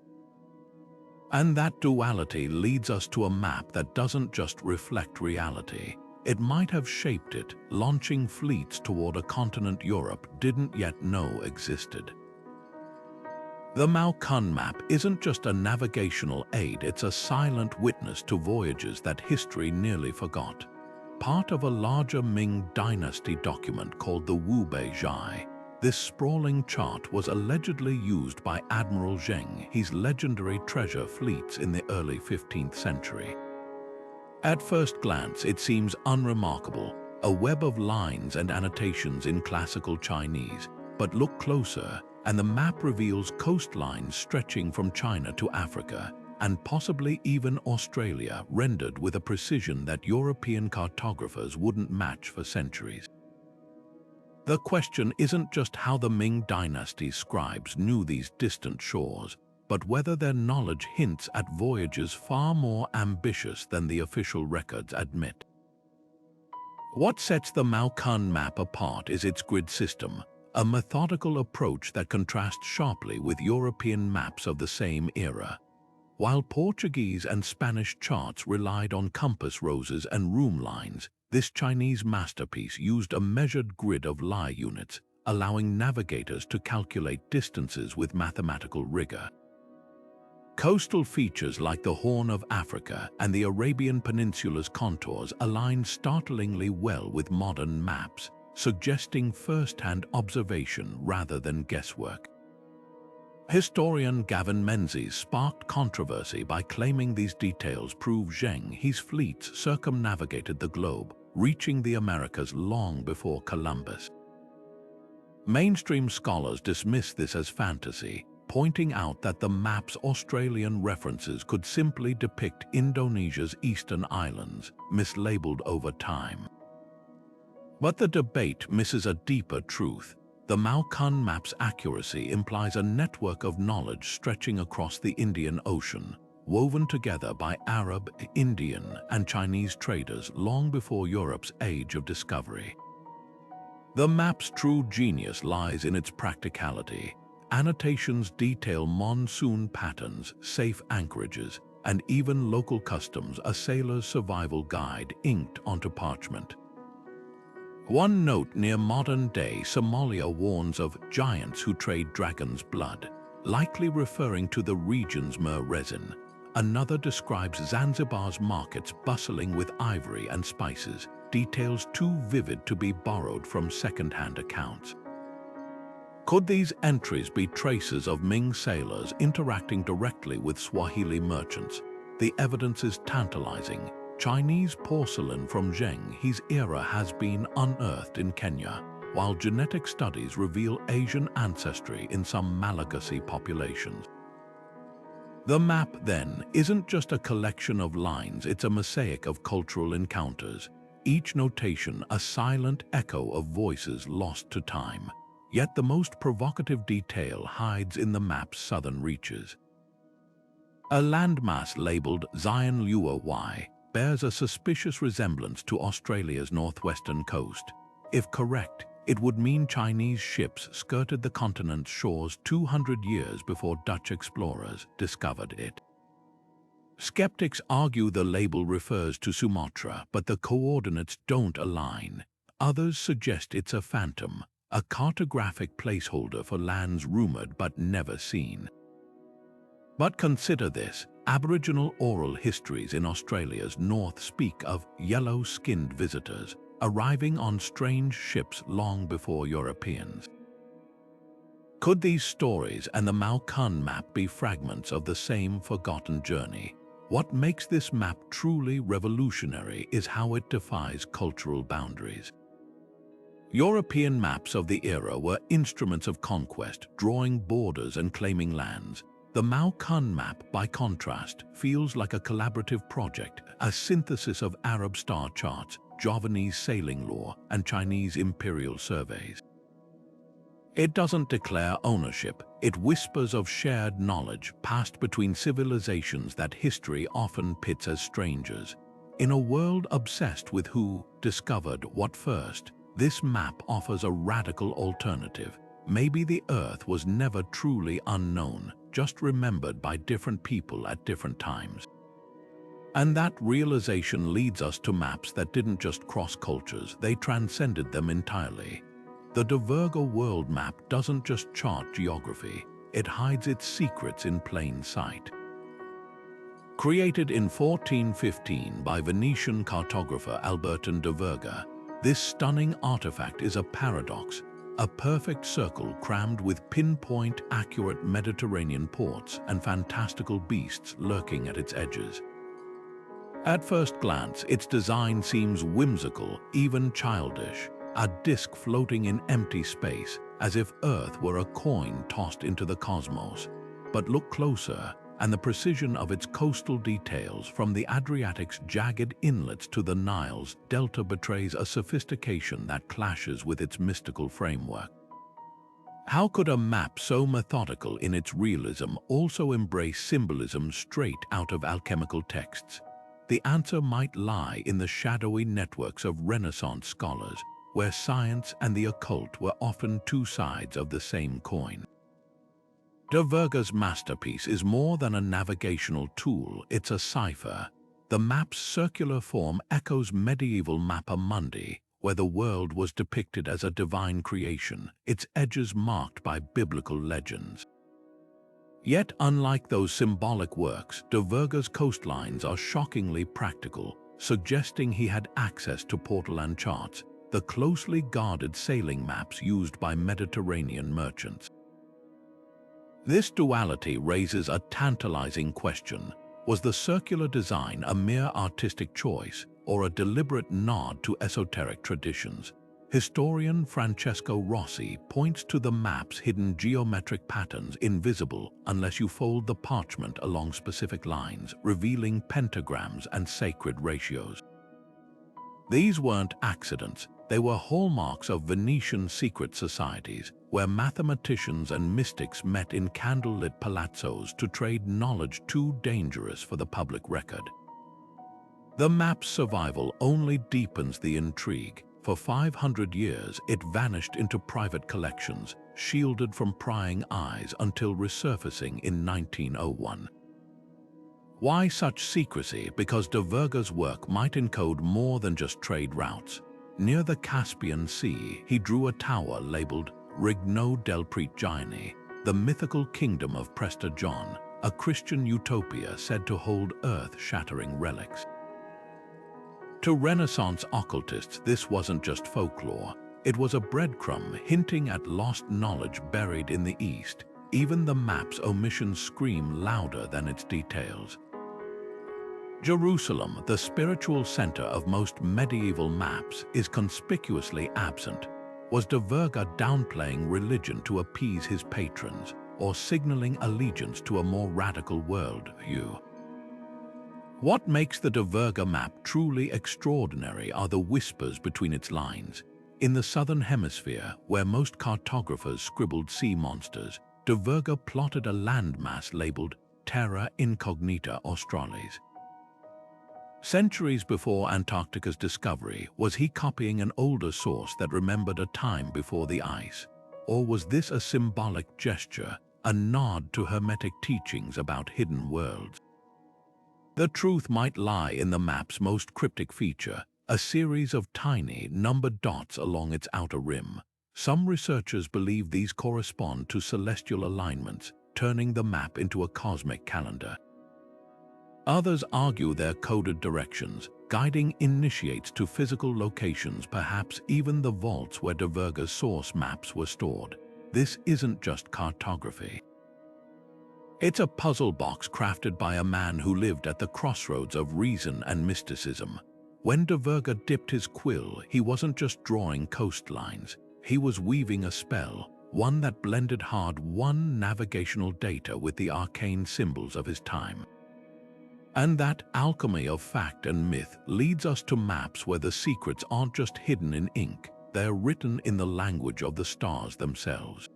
And that duality leads us to a map that doesn't just reflect reality. It might have shaped it, launching fleets toward a continent Europe didn't yet know existed. The Maokun map isn't just a navigational aid, it's a silent witness to voyages that history nearly forgot. Part of a larger Ming dynasty document called the Wu Bei Zhai, this sprawling chart was allegedly used by Admiral Zheng, his legendary treasure fleets in the early 15th century. At first glance, it seems unremarkable, a web of lines and annotations in classical Chinese, but look closer, and the map reveals coastlines stretching from China to Africa, and possibly even Australia, rendered with a precision that European cartographers wouldn't match for centuries. The question isn't just how the Ming dynasty's scribes knew these distant shores, but whether their knowledge hints at voyages far more ambitious than the official records admit. What sets the Maukan map apart is its grid system, a methodical approach that contrasts sharply with European maps of the same era. While Portuguese and Spanish charts relied on compass roses and room lines, this Chinese masterpiece used a measured grid of lie units, allowing navigators to calculate distances with mathematical rigor. Coastal features like the Horn of Africa and the Arabian Peninsula's contours align startlingly well with modern maps, suggesting first-hand observation rather than guesswork. Historian Gavin Menzies sparked controversy by claiming these details prove His fleets circumnavigated the globe, reaching the Americas long before Columbus. Mainstream scholars dismiss this as fantasy, pointing out that the map's Australian references could simply depict Indonesia's eastern islands, mislabeled over time. But the debate misses a deeper truth. The Maukan map's accuracy implies a network of knowledge stretching across the Indian Ocean, woven together by Arab, Indian, and Chinese traders long before Europe's age of discovery. The map's true genius lies in its practicality. Annotations detail monsoon patterns, safe anchorages, and even local customs, a sailor's survival guide inked onto parchment. One note near modern-day Somalia warns of giants who trade dragon's blood, likely referring to the region's myrrh resin. Another describes Zanzibar's markets bustling with ivory and spices, details too vivid to be borrowed from second-hand accounts. Could these entries be traces of Ming sailors interacting directly with Swahili merchants? The evidence is tantalizing. Chinese porcelain from His era has been unearthed in Kenya, while genetic studies reveal Asian ancestry in some Malagasy populations. The map, then, isn't just a collection of lines, it's a mosaic of cultural encounters, each notation a silent echo of voices lost to time. Yet the most provocative detail hides in the map's southern reaches. A landmass labeled Zion Lua Y bears a suspicious resemblance to Australia's northwestern coast. If correct, it would mean Chinese ships skirted the continent's shores 200 years before Dutch explorers discovered it. Skeptics argue the label refers to Sumatra, but the coordinates don't align. Others suggest it's a phantom, a cartographic placeholder for lands rumored but never seen. But consider this. Aboriginal oral histories in Australia's north speak of yellow-skinned visitors arriving on strange ships long before Europeans. Could these stories and the Maukan map be fragments of the same forgotten journey? What makes this map truly revolutionary is how it defies cultural boundaries. European maps of the era were instruments of conquest, drawing borders and claiming lands. The Maukan map, by contrast, feels like a collaborative project, a synthesis of Arab star charts, Javanese sailing lore, and Chinese imperial surveys. It doesn't declare ownership, it whispers of shared knowledge passed between civilizations that history often pits as strangers. In a world obsessed with who discovered what first, this map offers a radical alternative. Maybe the Earth was never truly unknown, just remembered by different people at different times. And that realization leads us to maps that didn't just cross cultures, they transcended them entirely. The Dverger world map doesn't just chart geography, it hides its secrets in plain sight. Created in 1415 by Venetian cartographer Albertin Dverger, this stunning artifact is a paradox, a perfect circle crammed with pinpoint accurate Mediterranean ports and fantastical beasts lurking at its edges. At first glance, its design seems whimsical, even childish, a disk floating in empty space, as if Earth were a coin tossed into the cosmos. But look closer, and the precision of its coastal details from the Adriatic's jagged inlets to the Nile's delta betrays a sophistication that clashes with its mystical framework. How could a map so methodical in its realism also embrace symbolism straight out of alchemical texts? The answer might lie in the shadowy networks of Renaissance scholars, where science and the occult were often two sides of the same coin. Dverger's masterpiece is more than a navigational tool, it's a cipher. The map's circular form echoes medieval Mappa Mundi, where the world was depicted as a divine creation, its edges marked by biblical legends. Yet, unlike those symbolic works, Dverger's coastlines are shockingly practical, suggesting he had access to portolan charts, the closely guarded sailing maps used by Mediterranean merchants. This duality raises a tantalizing question. Was the circular design a mere artistic choice or a deliberate nod to esoteric traditions? Historian Francesco Rossi points to the map's hidden geometric patterns invisible unless you fold the parchment along specific lines, revealing pentagrams and sacred ratios. These weren't accidents. They were hallmarks of Venetian secret societies, where mathematicians and mystics met in candlelit palazzos to trade knowledge too dangerous for the public record. The map's survival only deepens the intrigue. For 500 years, it vanished into private collections, shielded from prying eyes until resurfacing in 1901. Why such secrecy? Because Dverger's work might encode more than just trade routes. Near the Caspian Sea, he drew a tower labeled Regno del Preggiani, the mythical kingdom of Prester John, a Christian utopia said to hold earth-shattering relics. To Renaissance occultists, this wasn't just folklore. It was a breadcrumb hinting at lost knowledge buried in the East. Even the map's omissions scream louder than its details. Jerusalem, the spiritual center of most medieval maps, is conspicuously absent. Was Dverger downplaying religion to appease his patrons, or signaling allegiance to a more radical worldview? What makes the Dverger map truly extraordinary are the whispers between its lines. In the southern hemisphere, where most cartographers scribbled sea monsters, Dverger plotted a landmass labeled Terra Incognita Australis. Centuries before Antarctica's discovery, was he copying an older source that remembered a time before the ice? Or was this a symbolic gesture, a nod to Hermetic teachings about hidden worlds? The truth might lie in the map's most cryptic feature, a series of tiny, numbered dots along its outer rim. Some researchers believe these correspond to celestial alignments, turning the map into a cosmic calendar. Others argue they're coded directions, guiding initiates to physical locations, perhaps even the vaults where Dverger's source maps were stored. This isn't just cartography. It's a puzzle box crafted by a man who lived at the crossroads of reason and mysticism. When Dverger dipped his quill, he wasn't just drawing coastlines. He was weaving a spell, one that blended hard-won navigational data with the arcane symbols of his time. And that alchemy of fact and myth leads us to maps where the secrets aren't just hidden in ink, they're written in the language of the stars themselves.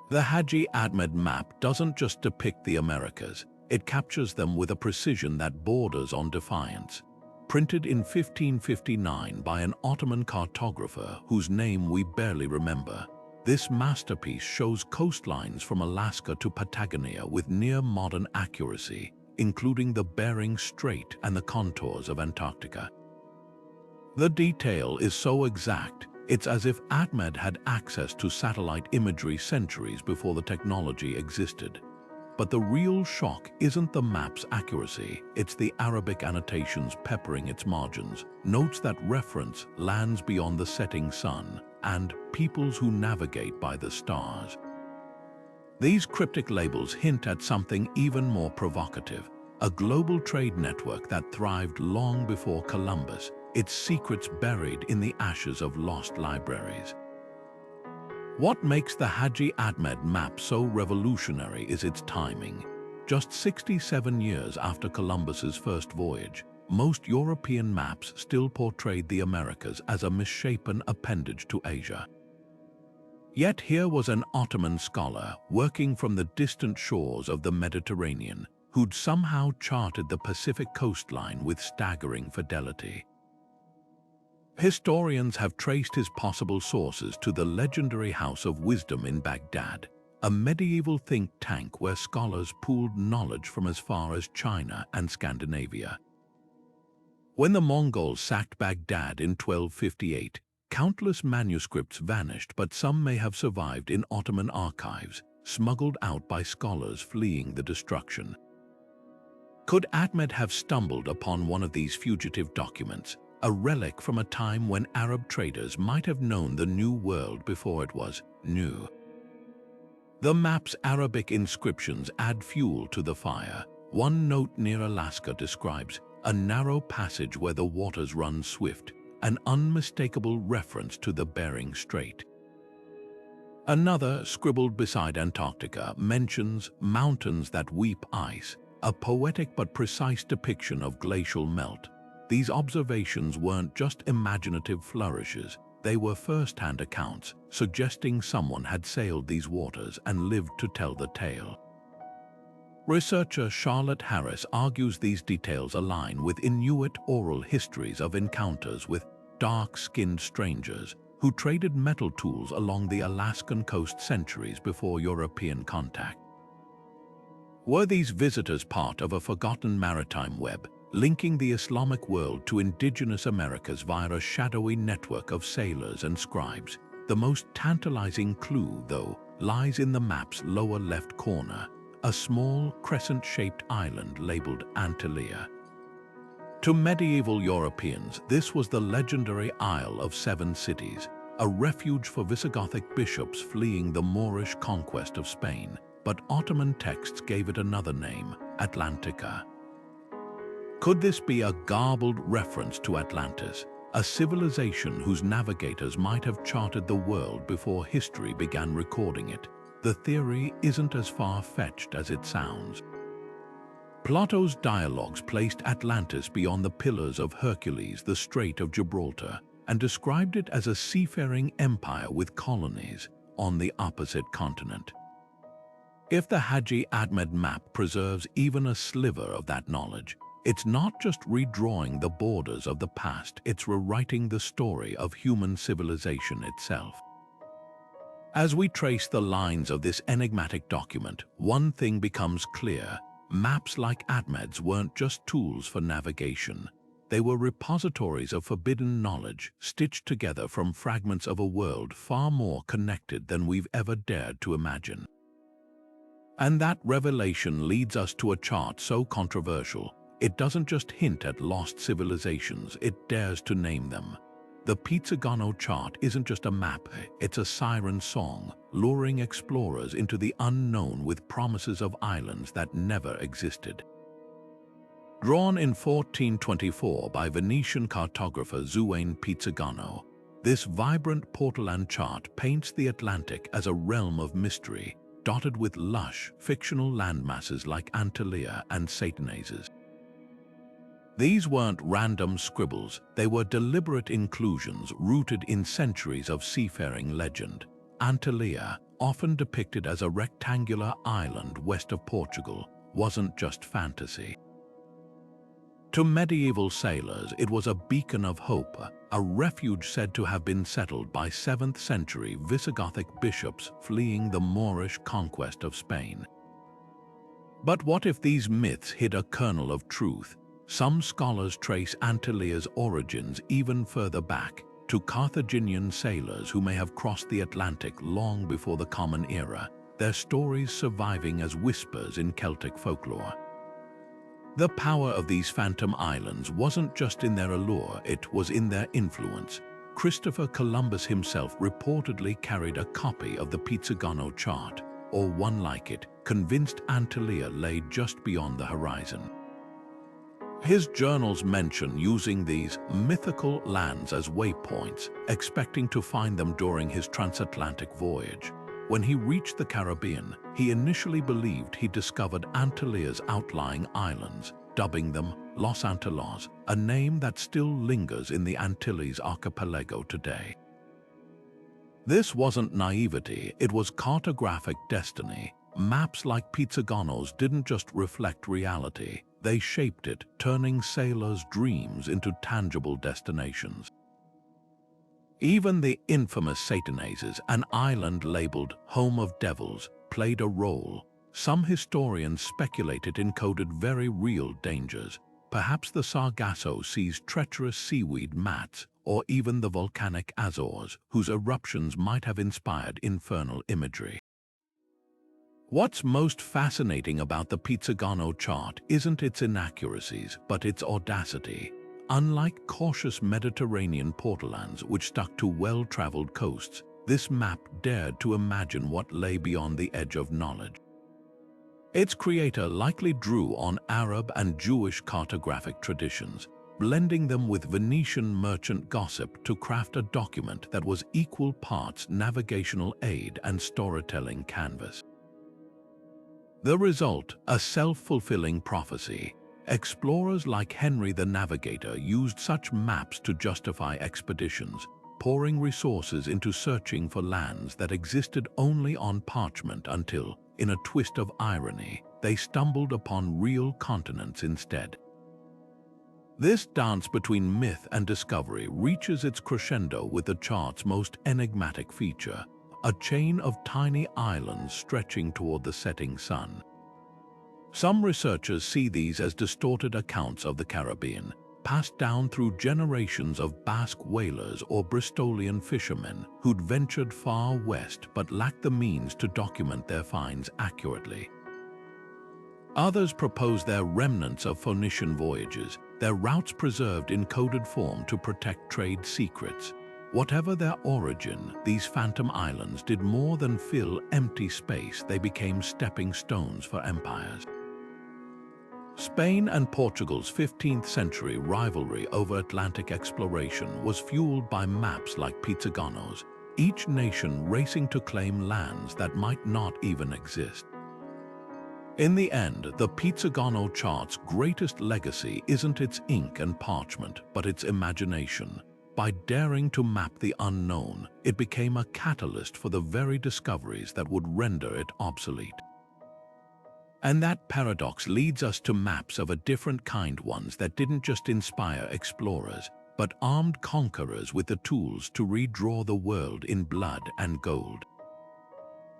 The Hadji map doesn't just depict the Americas, it captures them with a precision that borders on defiance. Printed in 1559 by an Ottoman cartographer whose name we barely remember, this masterpiece shows coastlines from Alaska to Patagonia with near-modern accuracy, including the Bering Strait and the contours of Antarctica. The detail is so exact, it's as if Ahmed had access to satellite imagery centuries before the technology existed. But the real shock isn't the map's accuracy, it's the Arabic annotations peppering its margins, notes that reference lands beyond the setting sun, and peoples who navigate by the stars. These cryptic labels hint at something even more provocative, a global trade network that thrived long before Columbus, its secrets buried in the ashes of lost libraries. What makes the Hadji map so revolutionary is its timing. Just 67 years after Columbus's first voyage, most European maps still portrayed the Americas as a misshapen appendage to Asia. Yet here was an Ottoman scholar working from the distant shores of the Mediterranean who'd somehow charted the Pacific coastline with staggering fidelity. Historians have traced his possible sources to the legendary House of Wisdom in Baghdad, a medieval think tank where scholars pooled knowledge from as far as China and Scandinavia. When the Mongols sacked Baghdad in 1258, countless manuscripts vanished, but some may have survived in Ottoman archives, smuggled out by scholars fleeing the destruction. Could Ahmed have stumbled upon one of these fugitive documents, a relic from a time when Arab traders might have known the New World before it was new? The map's Arabic inscriptions add fuel to the fire. One note near Alaska describes a narrow passage where the waters run swift, an unmistakable reference to the Bering Strait. Another, scribbled beside Antarctica, mentions mountains that weep ice, a poetic but precise depiction of glacial melt. These observations weren't just imaginative flourishes, they were first-hand accounts, suggesting someone had sailed these waters and lived to tell the tale. Researcher Charlotte Harris argues these details align with Inuit oral histories of encounters with dark-skinned strangers who traded metal tools along the Alaskan coast centuries before European contact. Were these visitors part of a forgotten maritime web, linking the Islamic world to indigenous Americas via a shadowy network of sailors and scribes? The most tantalizing clue, though, lies in the map's lower left corner, a small crescent-shaped island labeled Antalya. To medieval Europeans, this was the legendary Isle of Seven Cities, a refuge for Visigothic bishops fleeing the Moorish conquest of Spain, but Ottoman texts gave it another name, Atlantica. Could this be a garbled reference to Atlantis, a civilization whose navigators might have charted the world before history began recording it? The theory isn't as far-fetched as it sounds. Plato's dialogues placed Atlantis beyond the Pillars of Hercules, the Strait of Gibraltar, and described it as a seafaring empire with colonies on the opposite continent. If the Hadji Ahmed map preserves even a sliver of that knowledge, it's not just redrawing the borders of the past, it's rewriting the story of human civilization itself. As we trace the lines of this enigmatic document, one thing becomes clear: maps like Ahmed's weren't just tools for navigation. They were repositories of forbidden knowledge, stitched together from fragments of a world far more connected than we've ever dared to imagine. And that revelation leads us to a chart so controversial, it doesn't just hint at lost civilizations, it dares to name them. The Pizzigano chart isn't just a map, it's a siren song, luring explorers into the unknown with promises of islands that never existed. Drawn in 1424 by Venetian cartographer Zuane Pizzigano, this vibrant Portolan chart paints the Atlantic as a realm of mystery, dotted with lush, fictional landmasses like Antalya and Satanas. These weren't random scribbles, they were deliberate inclusions rooted in centuries of seafaring legend. Antalya, often depicted as a rectangular island west of Portugal, wasn't just fantasy. To medieval sailors, it was a beacon of hope, a refuge said to have been settled by 7th century Visigothic bishops fleeing the Moorish conquest of Spain. But what if these myths hid a kernel of truth? Some scholars trace Antalya's origins even further back, to Carthaginian sailors who may have crossed the Atlantic long before the Common Era, their stories surviving as whispers in Celtic folklore. The power of these phantom islands wasn't just in their allure, it was in their influence. Christopher Columbus himself reportedly carried a copy of the Pizzigano chart, or one like it, convinced Antalya lay just beyond the horizon. His journals mention using these mythical lands as waypoints, expecting to find them during his transatlantic voyage. When he reached the Caribbean, he initially believed he discovered Antilles' outlying islands, dubbing them Los Antilles, a name that still lingers in the Antilles archipelago today. This wasn't naivety, it was cartographic destiny. Maps like Pizzagono's didn't just reflect reality, they shaped it, turning sailors' dreams into tangible destinations. Even the infamous Satanas, an island labeled Home of Devils, played a role. Some historians speculate it encoded very real dangers. Perhaps the Sargasso Sea's treacherous seaweed mats, or even the volcanic Azores, whose eruptions might have inspired infernal imagery. What's most fascinating about the Pizzagono chart isn't its inaccuracies, but its audacity. Unlike cautious Mediterranean portlands which stuck to well-traveled coasts, this map dared to imagine what lay beyond the edge of knowledge. Its creator likely drew on Arab and Jewish cartographic traditions, blending them with Venetian merchant gossip to craft a document that was equal parts navigational aid and storytelling canvas. The result, a self-fulfilling prophecy. Explorers like Henry the Navigator used such maps to justify expeditions, pouring resources into searching for lands that existed only on parchment until, in a twist of irony, they stumbled upon real continents instead. This dance between myth and discovery reaches its crescendo with the chart's most enigmatic feature, a chain of tiny islands stretching toward the setting sun. Some researchers see these as distorted accounts of the Caribbean, passed down through generations of Basque whalers or Bristolian fishermen who'd ventured far west but lacked the means to document their finds accurately. Others propose they're remnants of Phoenician voyages, their routes preserved in coded form to protect trade secrets. Whatever their origin, these phantom islands did more than fill empty space, they became stepping stones for empires. Spain and Portugal's 15th century rivalry over Atlantic exploration was fueled by maps like Pizzagono's, each nation racing to claim lands that might not even exist. In the end, the Pizzagono chart's greatest legacy isn't its ink and parchment, but its imagination. By daring to map the unknown, it became a catalyst for the very discoveries that would render it obsolete. And that paradox leads us to maps of a different kind, ones that didn't just inspire explorers, but armed conquerors with the tools to redraw the world in blood and gold.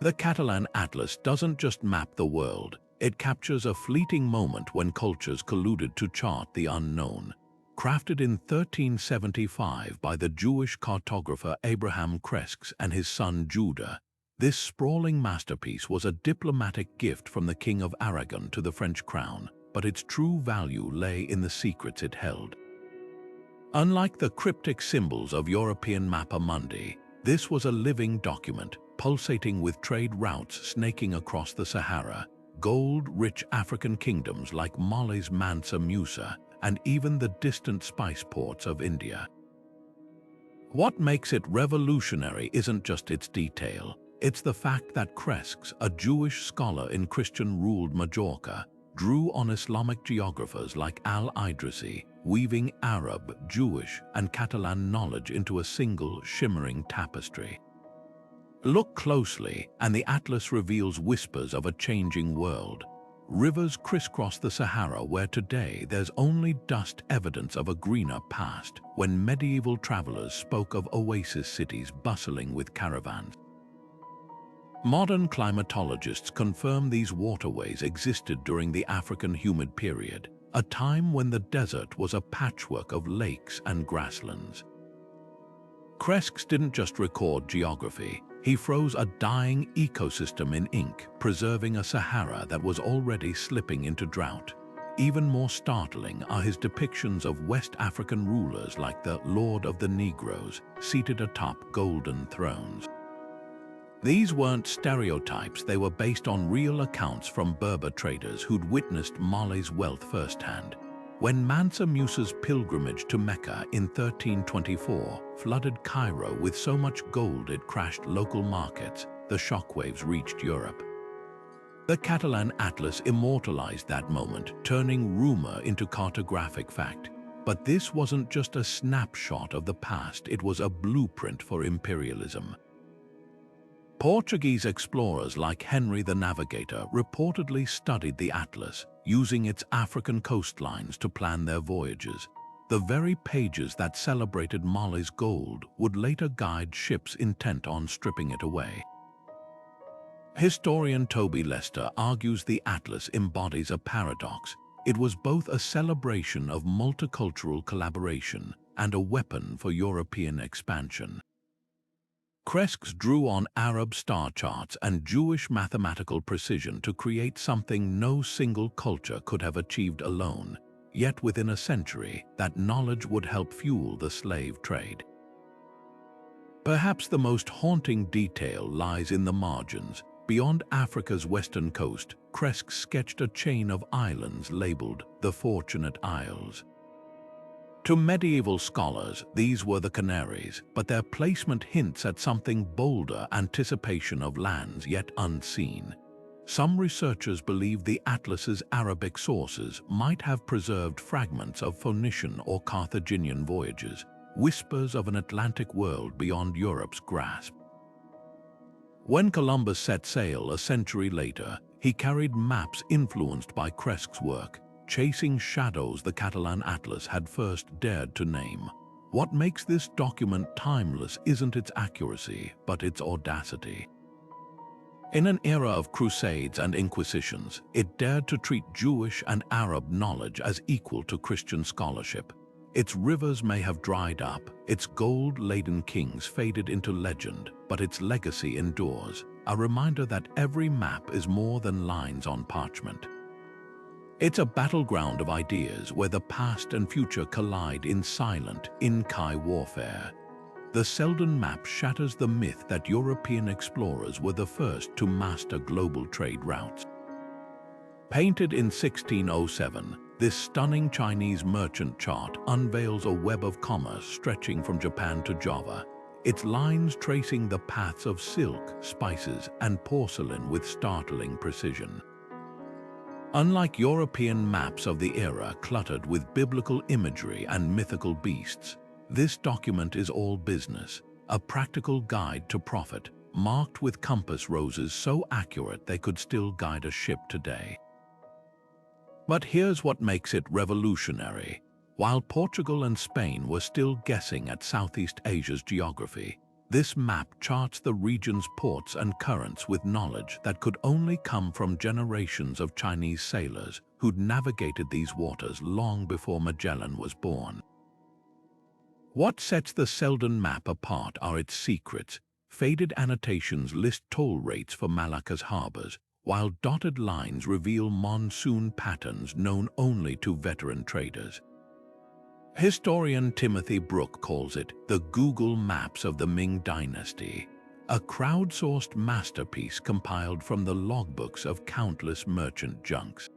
The Catalan Atlas doesn't just map the world, it captures a fleeting moment when cultures colluded to chart the unknown. Crafted in 1375 by the Jewish cartographer Abraham Cresques and his son Judah, this sprawling masterpiece was a diplomatic gift from the King of Aragon to the French crown, but its true value lay in the secrets it held. Unlike the cryptic symbols of European Mappa Mundi, this was a living document, pulsating with trade routes snaking across the Sahara, gold-rich African kingdoms like Mali's Mansa Musa, and even the distant spice ports of India. What makes it revolutionary isn't just its detail. It's the fact that Cresques, a Jewish scholar in Christian-ruled Majorca, drew on Islamic geographers like Al-Idrisi, weaving Arab, Jewish, and Catalan knowledge into a single, shimmering tapestry. Look closely, and the atlas reveals whispers of a changing world. Rivers crisscross the Sahara where today there's only dust, evidence of a greener past, when medieval travelers spoke of oasis cities bustling with caravans. Modern climatologists confirm these waterways existed during the African humid period, a time when the desert was a patchwork of lakes and grasslands. Cresques didn't just record geography, he froze a dying ecosystem in ink, preserving a Sahara that was already slipping into drought. Even more startling are his depictions of West African rulers like the Lord of the Negroes, seated atop golden thrones. These weren't stereotypes, they were based on real accounts from Berber traders who'd witnessed Mali's wealth firsthand. When Mansa Musa's pilgrimage to Mecca in 1324 flooded Cairo with so much gold it crashed local markets, the shockwaves reached Europe. The Catalan Atlas immortalized that moment, turning rumor into cartographic fact. But this wasn't just a snapshot of the past, it was a blueprint for imperialism. Portuguese explorers like Henry the Navigator reportedly studied the Atlas, using its African coastlines to plan their voyages. The very pages that celebrated Mali's gold would later guide ships intent on stripping it away. Historian Toby Lester argues the Atlas embodies a paradox. It was both a celebration of multicultural collaboration and a weapon for European expansion. Cresques drew on Arab star charts and Jewish mathematical precision to create something no single culture could have achieved alone, yet within a century, that knowledge would help fuel the slave trade. Perhaps the most haunting detail lies in the margins. Beyond Africa's western coast, Cresques sketched a chain of islands labeled the Fortunate Isles. To medieval scholars, these were the Canaries, but their placement hints at something bolder: anticipation of lands yet unseen. Some researchers believe the Atlas's Arabic sources might have preserved fragments of Phoenician or Carthaginian voyages, whispers of an Atlantic world beyond Europe's grasp. When Columbus set sail a century later, he carried maps influenced by Cresques' work, chasing shadows the Catalan Atlas had first dared to name. What makes this document timeless isn't its accuracy, but its audacity. In an era of crusades and inquisitions, it dared to treat Jewish and Arab knowledge as equal to Christian scholarship. Its rivers may have dried up, its gold-laden kings faded into legend, but its legacy endures, a reminder that every map is more than lines on parchment. It's a battleground of ideas where the past and future collide in silent, in-kai warfare. The Selden map shatters the myth that European explorers were the first to master global trade routes. Painted in 1607, this stunning Chinese merchant chart unveils a web of commerce stretching from Japan to Java, its lines tracing the paths of silk, spices, and porcelain with startling precision. Unlike European maps of the era cluttered with biblical imagery and mythical beasts, this document is all business, a practical guide to profit, marked with compass roses so accurate they could still guide a ship today. But here's what makes it revolutionary. While Portugal and Spain were still guessing at Southeast Asia's geography, this map charts the region's ports and currents with knowledge that could only come from generations of Chinese sailors who'd navigated these waters long before Magellan was born. What sets the Selden map apart are its secrets. Faded annotations list toll rates for Malacca's harbors, while dotted lines reveal monsoon patterns known only to veteran traders. Historian Timothy Brooke calls it the Google Maps of the Ming Dynasty, a crowdsourced masterpiece compiled from the logbooks of countless merchant junks.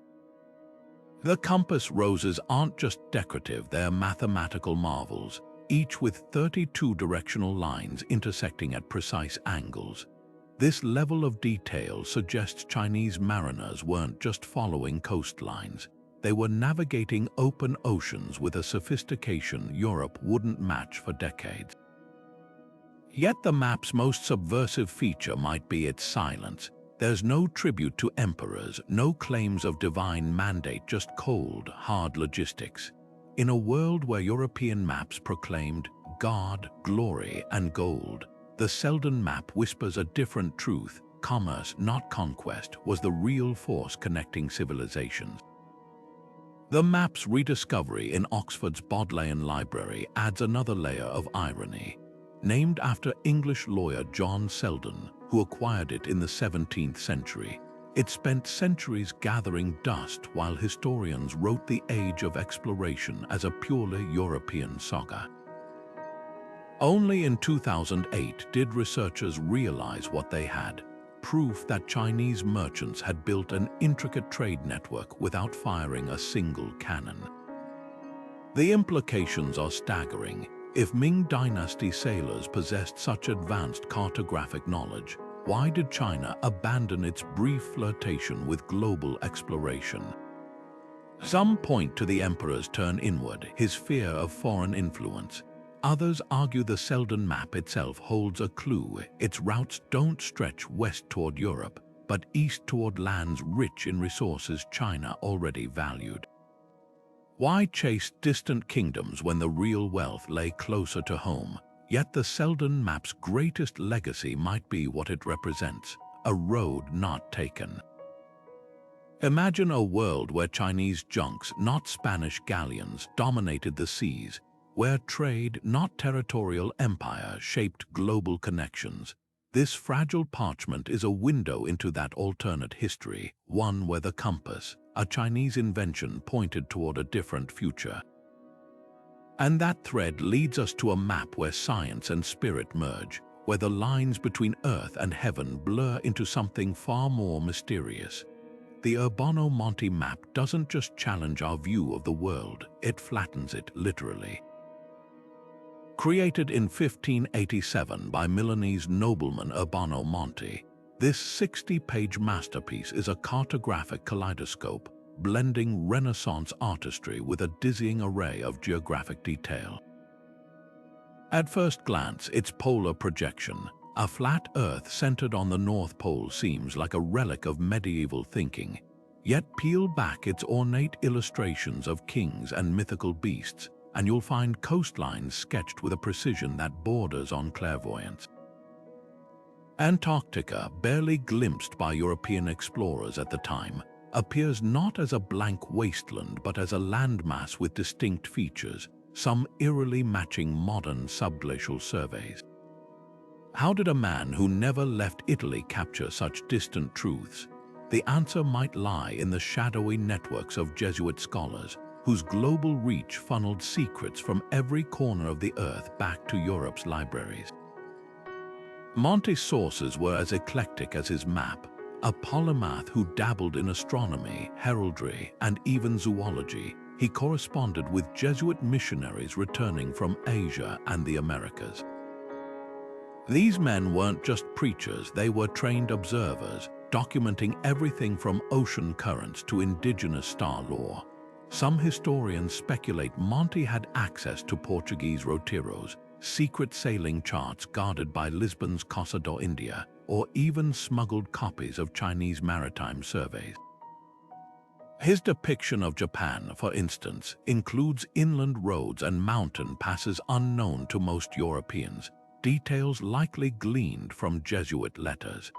The compass roses aren't just decorative, they're mathematical marvels, each with 32 directional lines intersecting at precise angles. This level of detail suggests Chinese mariners weren't just following coastlines. They were navigating open oceans with a sophistication Europe wouldn't match for decades. Yet the map's most subversive feature might be its silence. There's no tribute to emperors, no claims of divine mandate, just cold, hard logistics. In a world where European maps proclaimed God, glory, and gold, the Selden map whispers a different truth. Commerce, not conquest, was the real force connecting civilizations. The map's rediscovery in Oxford's Bodleian Library adds another layer of irony. Named after English lawyer John Selden, who acquired it in the 17th century, it spent centuries gathering dust while historians wrote the age of exploration as a purely European saga. Only in 2008 did researchers realize what they had: proof that Chinese merchants had built an intricate trade network without firing a single cannon. The implications are staggering. If Ming Dynasty sailors possessed such advanced cartographic knowledge, why did China abandon its brief flirtation with global exploration? Some point to the emperor's turn inward, his fear of foreign influence. Others argue the Selden map itself holds a clue. Its routes don't stretch west toward Europe, but east toward lands rich in resources China already valued. Why chase distant kingdoms when the real wealth lay closer to home? Yet the Selden map's greatest legacy might be what it represents, a road not taken. Imagine a world where Chinese junks, not Spanish galleons, dominated the seas, where trade, not territorial empire, shaped global connections. This fragile parchment is a window into that alternate history, one where the compass, a Chinese invention, pointed toward a different future. And that thread leads us to a map where science and spirit merge, where the lines between earth and heaven blur into something far more mysterious. The Urbano-Monti map doesn't just challenge our view of the world, it flattens it literally. Created in 1587 by Milanese nobleman Urbano-Monti, this 60-page masterpiece is a cartographic kaleidoscope, blending Renaissance artistry with a dizzying array of geographic detail. At first glance, its polar projection, a flat Earth centered on the North Pole, seems like a relic of medieval thinking. Yet peel back its ornate illustrations of kings and mythical beasts, and you'll find coastlines sketched with a precision that borders on clairvoyance. Antarctica, barely glimpsed by European explorers at the time, appears not as a blank wasteland but as a landmass with distinct features, some eerily matching modern subglacial surveys. How did a man who never left Italy capture such distant truths? The answer might lie in the shadowy networks of Jesuit scholars, whose global reach funneled secrets from every corner of the earth back to Europe's libraries. Monti's sources were as eclectic as his map, a polymath who dabbled in astronomy, heraldry, and even zoology. He corresponded with Jesuit missionaries returning from Asia and the Americas. These men weren't just preachers, they were trained observers, documenting everything from ocean currents to indigenous star lore. Some historians speculate Monti had access to Portuguese roteiros, secret sailing charts guarded by Lisbon's Costa do India, or even smuggled copies of Chinese maritime surveys. His depiction of Japan, for instance, includes inland roads and mountain passes unknown to most Europeans, details likely gleaned from Jesuit letters.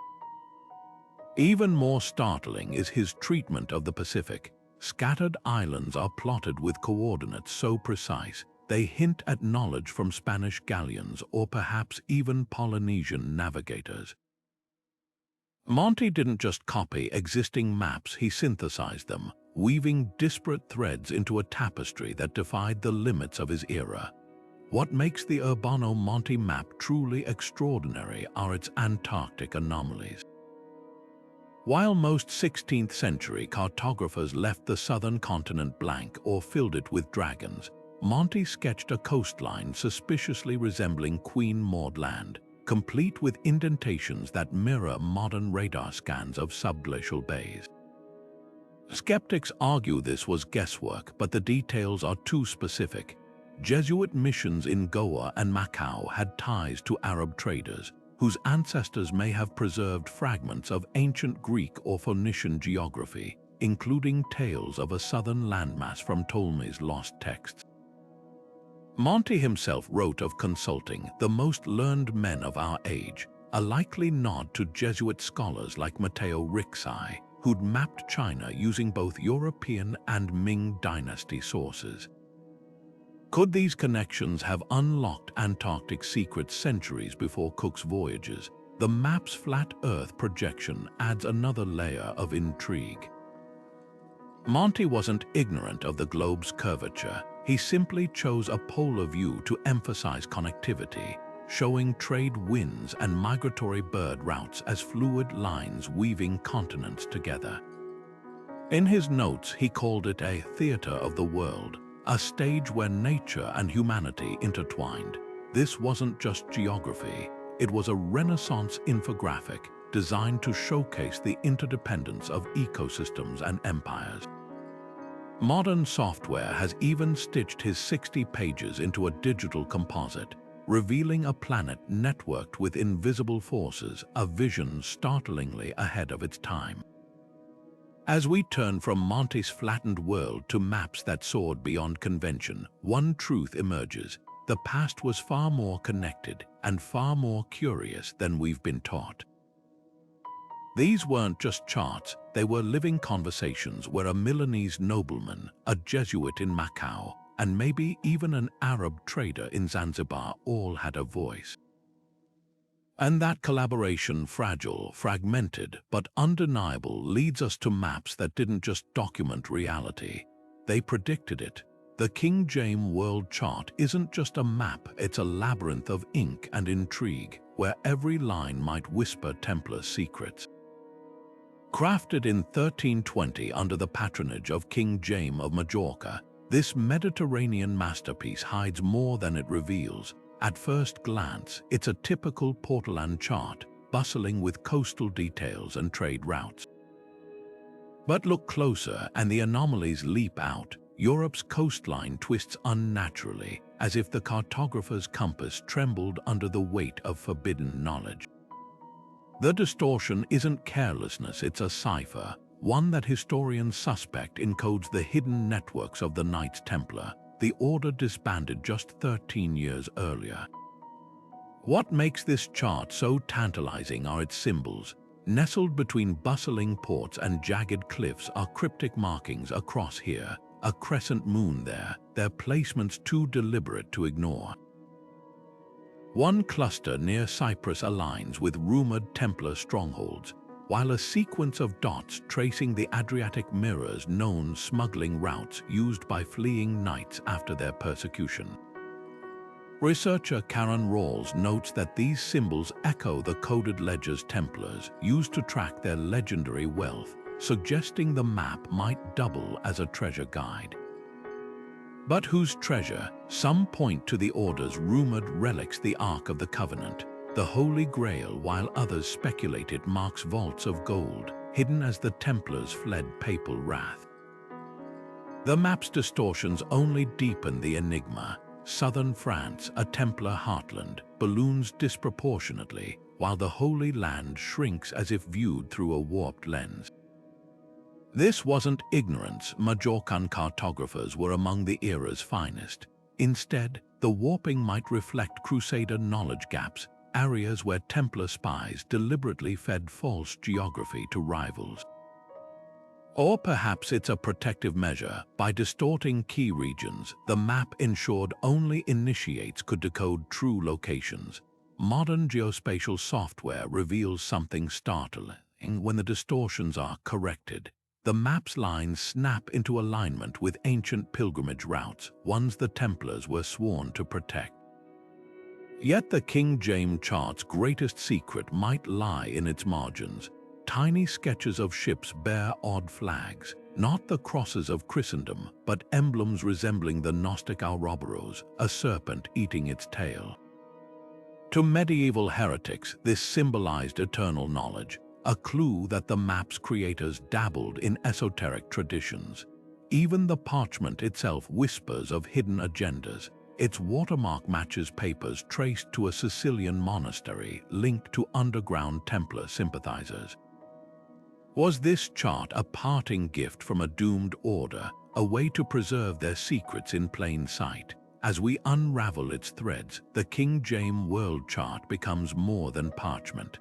Even more startling is his treatment of the Pacific. Scattered islands are plotted with coordinates so precise they hint at knowledge from Spanish galleons or perhaps even Polynesian navigators. Monti didn't just copy existing maps, he synthesized them, weaving disparate threads into a tapestry that defied the limits of his era. What makes the Urbano-Monti map truly extraordinary are its Antarctic anomalies. While most 16th century cartographers left the southern continent blank or filled it with dragons, Monti sketched a coastline suspiciously resembling Queen Maud Land, complete with indentations that mirror modern radar scans of subglacial bays. Skeptics argue this was guesswork, but the details are too specific. Jesuit missions in Goa and Macau had ties to Arab traders, whose ancestors may have preserved fragments of ancient Greek or Phoenician geography, including tales of a southern landmass from Ptolemy's lost texts. Monti himself wrote of consulting the most learned men of our age, a likely nod to Jesuit scholars like Matteo Ricci, who'd mapped China using both European and Ming dynasty sources. Could these connections have unlocked Antarctic secrets centuries before Cook's voyages? The map's flat Earth projection adds another layer of intrigue. Monti wasn't ignorant of the globe's curvature. He simply chose a polar view to emphasize connectivity, showing trade winds and migratory bird routes as fluid lines weaving continents together. In his notes, he called it a theater of the world, a stage where nature and humanity intertwined. This wasn't just geography, it was a Renaissance infographic, designed to showcase the interdependence of ecosystems and empires. Modern software has even stitched his 60 pages into a digital composite, revealing a planet networked with invisible forces, a vision startlingly ahead of its time. As we turn from Monty's flattened world to maps that soared beyond convention, one truth emerges: the past was far more connected and far more curious than we've been taught. These weren't just charts, they were living conversations where a Milanese nobleman, a Jesuit in Macau, and maybe even an Arab trader in Zanzibar all had a voice. And that collaboration, fragile, fragmented, but undeniable, leads us to maps that didn't just document reality, they predicted it. The King James World Chart isn't just a map, it's a labyrinth of ink and intrigue, where every line might whisper Templar secrets. Crafted in 1320 under the patronage of King James of Majorca, this Mediterranean masterpiece hides more than it reveals. At first glance, it's a typical Portolan chart, bustling with coastal details and trade routes. But look closer and the anomalies leap out. Europe's coastline twists unnaturally, as if the cartographer's compass trembled under the weight of forbidden knowledge. The distortion isn't carelessness, it's a cipher, one that historians suspect encodes the hidden networks of the Knights Templar, the order disbanded just 13 years earlier. What makes this chart so tantalizing are its symbols. Nestled between bustling ports and jagged cliffs are cryptic markings: a cross here, a crescent moon there, their placements too deliberate to ignore. One cluster near Cyprus aligns with rumored Templar strongholds, while a sequence of dots tracing the Adriatic mirrors known smuggling routes used by fleeing knights after their persecution. Researcher Karen Rawls notes that these symbols echo the coded ledgers Templars used to track their legendary wealth, suggesting the map might double as a treasure guide. But whose treasure? Some point to the Order's rumored relics, the Ark of the Covenant, the Holy Grail, while others speculate it marks vaults of gold, hidden as the Templars fled papal wrath. The map's distortions only deepen the enigma. Southern France, a Templar heartland, balloons disproportionately, while the Holy Land shrinks as if viewed through a warped lens. This wasn't ignorance. Majorcan cartographers were among the era's finest. Instead, the warping might reflect Crusader knowledge gaps, areas where Templar spies deliberately fed false geography to rivals. Or perhaps it's a protective measure. By distorting key regions, the map ensured only initiates could decode true locations. Modern geospatial software reveals something startling when the distortions are corrected. The map's lines snap into alignment with ancient pilgrimage routes, ones the Templars were sworn to protect. Yet the King James chart's greatest secret might lie in its margins. Tiny sketches of ships bear odd flags, not the crosses of Christendom, but emblems resembling the Gnostic Ouroboros, a serpent eating its tail. To medieval heretics, this symbolized eternal knowledge, a clue that the map's creators dabbled in esoteric traditions. Even the parchment itself whispers of hidden agendas. Its watermark matches papers traced to a Sicilian monastery linked to underground Templar sympathizers. Was this chart a parting gift from a doomed order, a way to preserve their secrets in plain sight? As we unravel its threads, the King James World Chart becomes more than parchment.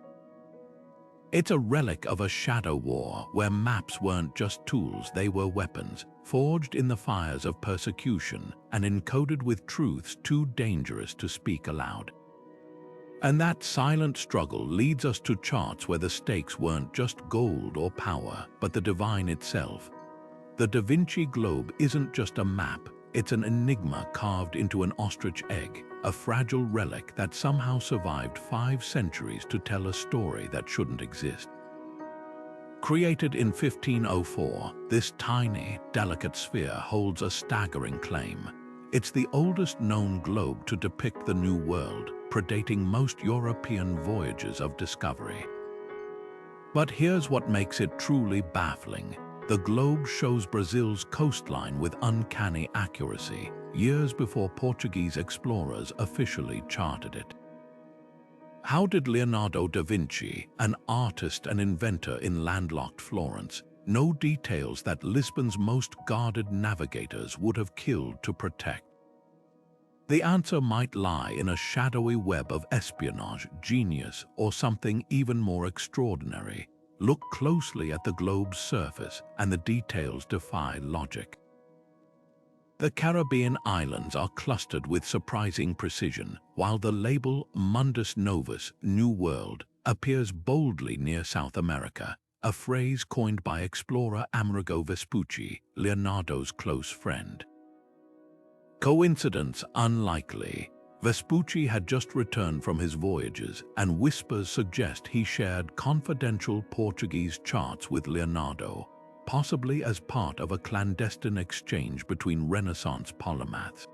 It's a relic of a shadow war where maps weren't just tools, they were weapons, forged in the fires of persecution and encoded with truths too dangerous to speak aloud. And that silent struggle leads us to charts where the stakes weren't just gold or power, but the divine itself. The Da Vinci globe isn't just a map, it's an enigma carved into an ostrich egg, a fragile relic that somehow survived 5 centuries to tell a story that shouldn't exist. Created in 1504, this tiny, delicate sphere holds a staggering claim. It's the oldest known globe to depict the New World, predating most European voyages of discovery. But here's what makes it truly baffling. The globe shows Brazil's coastline with uncanny accuracy, years before Portuguese explorers officially charted it. How did Leonardo da Vinci, an artist and inventor in landlocked Florence, know details that Lisbon's most guarded navigators would have killed to protect? The answer might lie in a shadowy web of espionage, genius, or something even more extraordinary. Look closely at the globe's surface, and the details defy logic. The Caribbean islands are clustered with surprising precision, while the label Mundus Novus, New World, appears boldly near South America, a phrase coined by explorer Amerigo Vespucci, Leonardo's close friend. Coincidence unlikely. Vespucci had just returned from his voyages, and whispers suggest he shared confidential Portuguese charts with Leonardo, possibly as part of a clandestine exchange between Renaissance polymaths.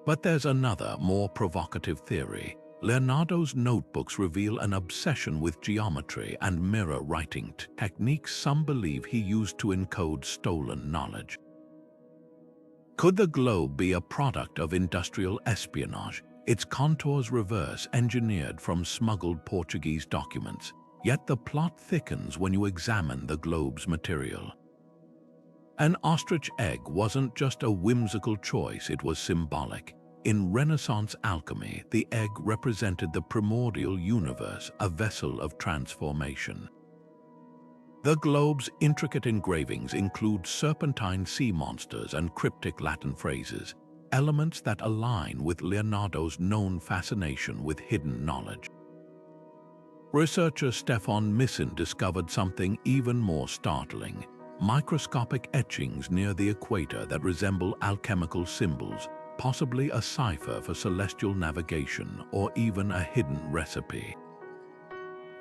But there's another, more provocative theory. Leonardo's notebooks reveal an obsession with geometry and mirror writing techniques some believe he used to encode stolen knowledge. Could the globe be a product of industrial espionage, its contours reverse-engineered from smuggled Portuguese documents? Yet the plot thickens when you examine the globe's material. An ostrich egg wasn't just a whimsical choice, it was symbolic. In Renaissance alchemy, the egg represented the primordial universe, a vessel of transformation. The globe's intricate engravings include serpentine sea monsters and cryptic Latin phrases, elements that align with Leonardo's known fascination with hidden knowledge. Researcher Stefan Missin discovered something even more startling: microscopic etchings near the equator that resemble alchemical symbols, possibly a cipher for celestial navigation or even a hidden recipe.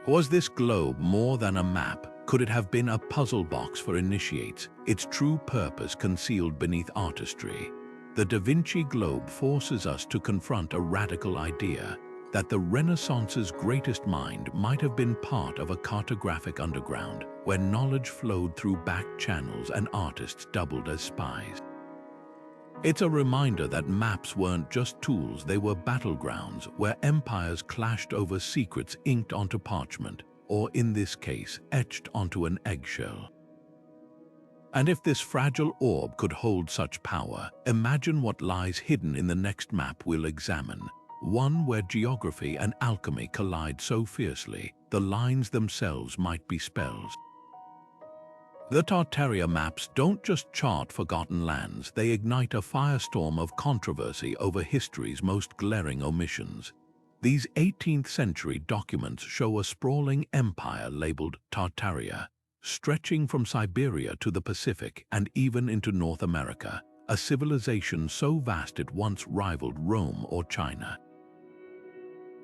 Was this globe more than a map? Could it have been a puzzle box for initiates, its true purpose concealed beneath artistry? The Da Vinci globe forces us to confront a radical idea: that the Renaissance's greatest mind might have been part of a cartographic underground, where knowledge flowed through back channels and artists doubled as spies. It's a reminder that maps weren't just tools, they were battlegrounds where empires clashed over secrets inked onto parchment, or in this case, etched onto an eggshell. And if this fragile orb could hold such power, imagine what lies hidden in the next map we'll examine. One where geography and alchemy collide so fiercely, the lines themselves might be spells. The Tartaria maps don't just chart forgotten lands, they ignite a firestorm of controversy over history's most glaring omissions. These 18th century documents show a sprawling empire labeled Tartaria, stretching from Siberia to the Pacific and even into North America, a civilization so vast it once rivaled Rome or China.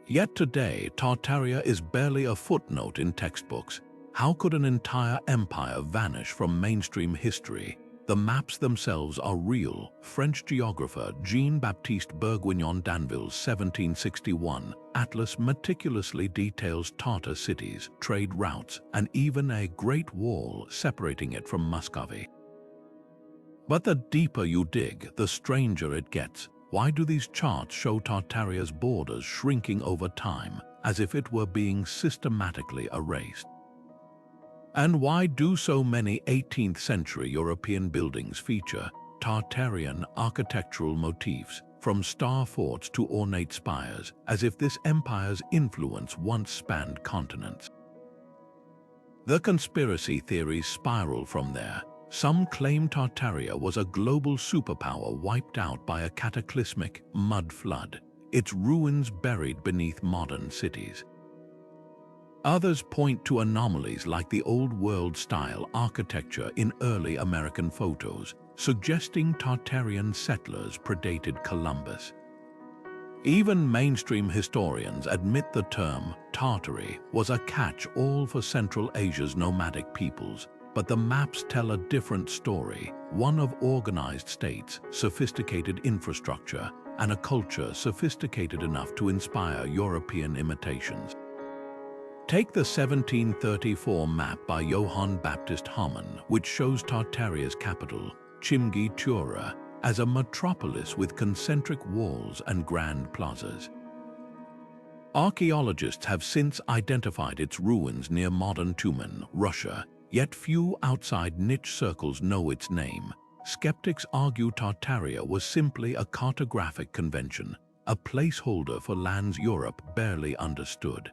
Yet today, Tartaria is barely a footnote in textbooks. How could an entire empire vanish from mainstream history? The maps themselves are real. French geographer Jean-Baptiste Bourguignon d'Anville's 1761 atlas meticulously details Tartar cities, trade routes, and even a great wall separating it from Muscovy. But the deeper you dig, the stranger it gets. Why do these charts show Tartaria's borders shrinking over time, as if it were being systematically erased? And why do so many 18th century European buildings feature Tartarian architectural motifs, from star forts to ornate spires, as if this empire's influence once spanned continents? The conspiracy theories spiral from there. Some claim Tartaria was a global superpower wiped out by a cataclysmic mud flood, its ruins buried beneath modern cities. Others point to anomalies like the Old World-style architecture in early American photos, suggesting Tartarian settlers predated Columbus. Even mainstream historians admit the term Tartary was a catch-all for Central Asia's nomadic peoples, but the maps tell a different story, one of organized states, sophisticated infrastructure, and a culture sophisticated enough to inspire European imitations. Take the 1734 map by Johann Baptist Hamann, which shows Tartaria's capital, Chimgi-Tura, as a metropolis with concentric walls and grand plazas. Archaeologists have since identified its ruins near modern Tumen, Russia, yet few outside niche circles know its name. Skeptics argue Tartaria was simply a cartographic convention, a placeholder for lands Europe barely understood.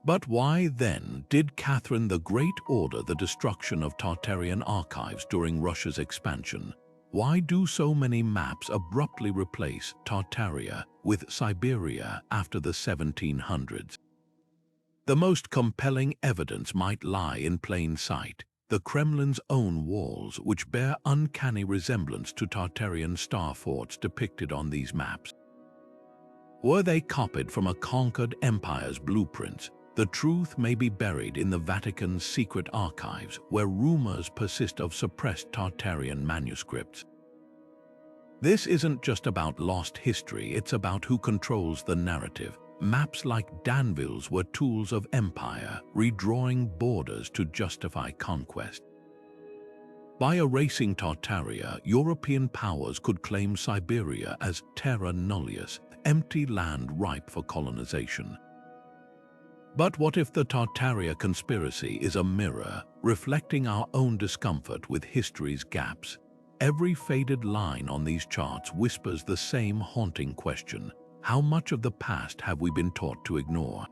But why, then, did Catherine the Great order the destruction of Tartarian archives during Russia's expansion? Why do so many maps abruptly replace Tartaria with Siberia after the 1700s? The most compelling evidence might lie in plain sight: the Kremlin's own walls, which bear uncanny resemblance to Tartarian star forts depicted on these maps. Were they copied from a conquered empire's blueprints? The truth may be buried in the Vatican's secret archives, where rumors persist of suppressed Tartarian manuscripts. This isn't just about lost history, it's about who controls the narrative. Maps like Danville's were tools of empire, redrawing borders to justify conquest. By erasing Tartaria, European powers could claim Siberia as terra nullius, empty land ripe for colonization. But what if the Tartaria conspiracy is a mirror, reflecting our own discomfort with history's gaps? Every faded line on these charts whispers the same haunting question: how much of the past have we been taught to ignore?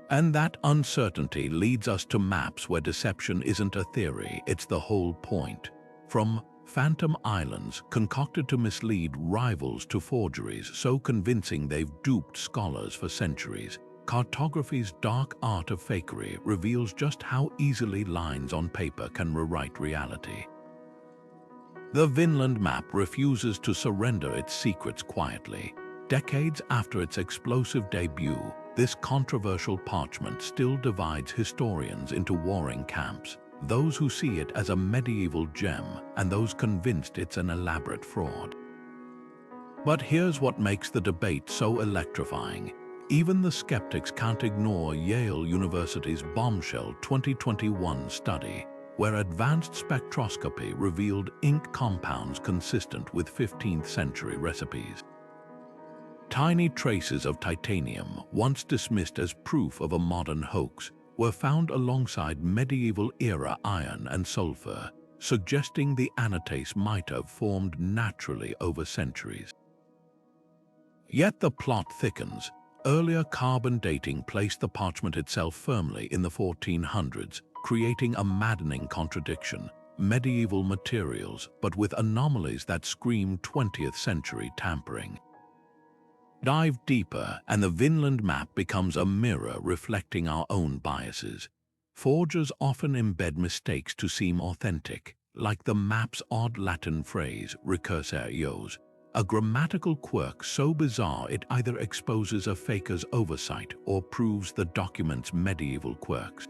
And that uncertainty leads us to maps where deception isn't a theory, it's the whole point. From phantom islands concocted to mislead rivals to forgeries so convincing they've duped scholars for centuries, cartography's dark art of fakery reveals just how easily lines on paper can rewrite reality. The Vinland Map refuses to surrender its secrets quietly. Decades after its explosive debut, this controversial parchment still divides historians into warring camps: those who see it as a medieval gem and those convinced it's an elaborate fraud. But here's what makes the debate so electrifying. Even the skeptics can't ignore Yale University's bombshell 2021 study, where advanced spectroscopy revealed ink compounds consistent with 15th century recipes. Tiny traces of titanium, once dismissed as proof of a modern hoax, were found alongside medieval-era iron and sulfur, suggesting the anatase might have formed naturally over centuries. Yet the plot thickens. Earlier carbon dating placed the parchment itself firmly in the 1400s, creating a maddening contradiction: medieval materials, but with anomalies that scream 20th century tampering. Dive deeper, and the Vinland Map becomes a mirror reflecting our own biases. Forgers often embed mistakes to seem authentic, like the map's odd Latin phrase, recursor ios, a grammatical quirk so bizarre it either exposes a faker's oversight or proves the document's medieval quirks.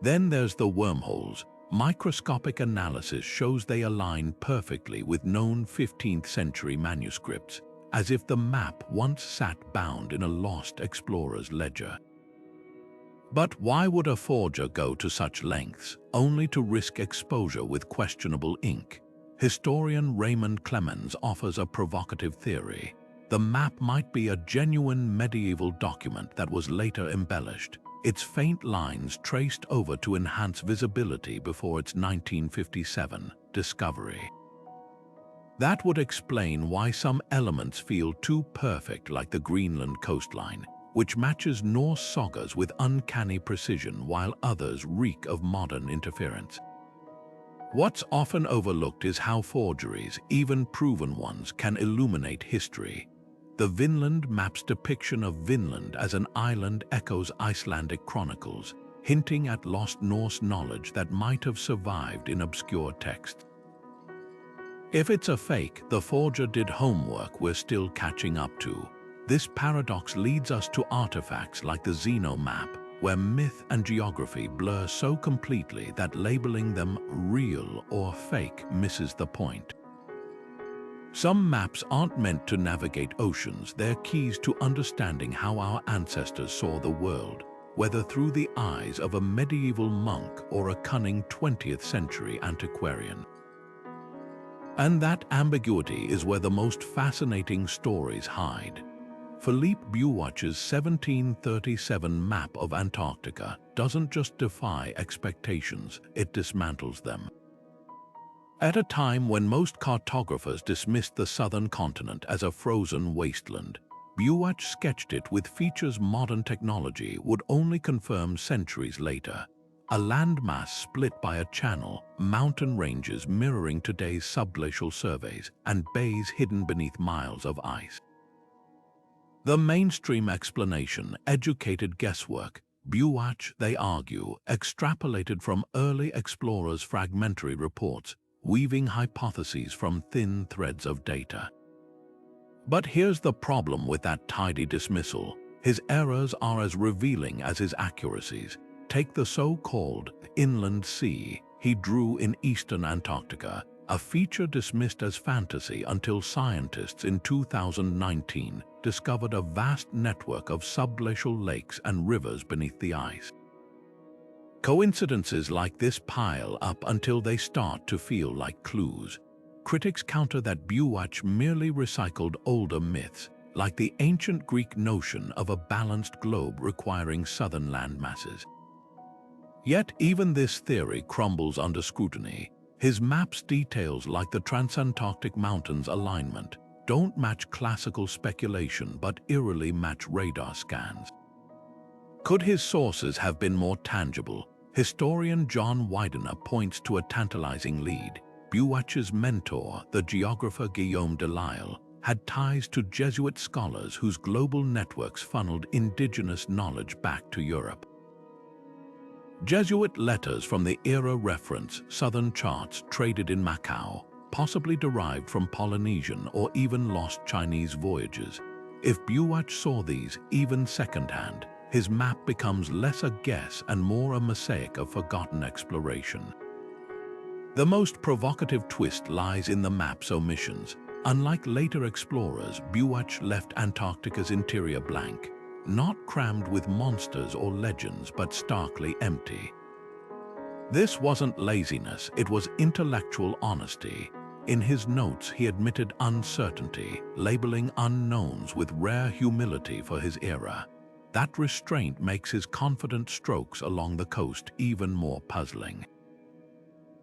Then there's the wormholes. Microscopic analysis shows they align perfectly with known 15th century manuscripts, as if the map once sat bound in a lost explorer's ledger. But why would a forger go to such lengths, only to risk exposure with questionable ink? Historian Raymond Clemens offers a provocative theory. The map might be a genuine medieval document that was later embellished, its faint lines traced over to enhance visibility before its 1957 discovery. That would explain why some elements feel too perfect, like the Greenland coastline, which matches Norse sagas with uncanny precision, while others reek of modern interference. What's often overlooked is how forgeries, even proven ones, can illuminate history. The Vinland Map's depiction of Vinland as an island echoes Icelandic chronicles, hinting at lost Norse knowledge that might have survived in obscure texts. If it's a fake, the forger did homework we're still catching up to. This paradox leads us to artifacts like the Zeno Map, where myth and geography blur so completely that labeling them real or fake misses the point. Some maps aren't meant to navigate oceans, they're keys to understanding how our ancestors saw the world, whether through the eyes of a medieval monk or a cunning 20th century antiquarian. And that ambiguity is where the most fascinating stories hide. Philippe Bewitch's 1737 map of Antarctica doesn't just defy expectations, it dismantles them. At a time when most cartographers dismissed the southern continent as a frozen wasteland, Bewitch sketched it with features modern technology would only confirm centuries later. A landmass split by a channel, mountain ranges mirroring today's subglacial surveys, and bays hidden beneath miles of ice. The mainstream explanation, educated guesswork. Bewitch, they argue, extrapolated from early explorers' fragmentary reports, weaving hypotheses from thin threads of data. But here's the problem with that tidy dismissal. His errors are as revealing as his accuracies. Take the so-called inland sea he drew in eastern Antarctica, a feature dismissed as fantasy until scientists in 2019 discovered a vast network of subglacial lakes and rivers beneath the ice. Coincidences like this pile up until they start to feel like clues. Critics counter that Bewitch merely recycled older myths, like the ancient Greek notion of a balanced globe requiring southern land masses. Yet even this theory crumbles under scrutiny. His map's details, like the Transantarctic Mountains alignment, don't match classical speculation but eerily match radar scans. Could his sources have been more tangible? Historian John Widener points to a tantalizing lead. Bewitch's mentor, the geographer Guillaume de Lisle, had ties to Jesuit scholars whose global networks funneled indigenous knowledge back to Europe. Jesuit letters from the era reference southern charts traded in Macau, possibly derived from Polynesian or even lost Chinese voyages. If Bewitch saw these, even secondhand, his map becomes less a guess and more a mosaic of forgotten exploration. The most provocative twist lies in the map's omissions. Unlike later explorers, Bewitch left Antarctica's interior blank, not crammed with monsters or legends, but starkly empty. This wasn't laziness, it was intellectual honesty. In his notes, he admitted uncertainty, labeling unknowns with rare humility for his era. That restraint makes his confident strokes along the coast even more puzzling.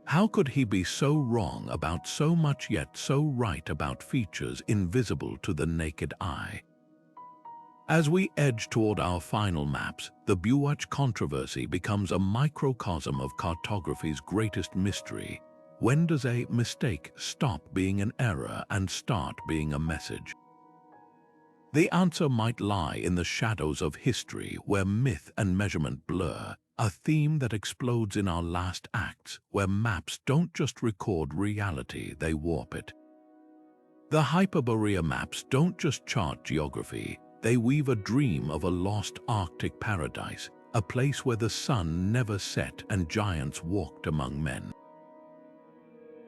How could he be so wrong about so much yet so right about features invisible to the naked eye? As we edge toward our final maps, the Bewitch controversy becomes a microcosm of cartography's greatest mystery. When does a mistake stop being an error and start being a message? The answer might lie in the shadows of history, where myth and measurement blur, a theme that explodes in our last acts, where maps don't just record reality, they warp it. The Hyperborea maps don't just chart geography, they weave a dream of a lost Arctic paradise, a place where the sun never set and giants walked among men.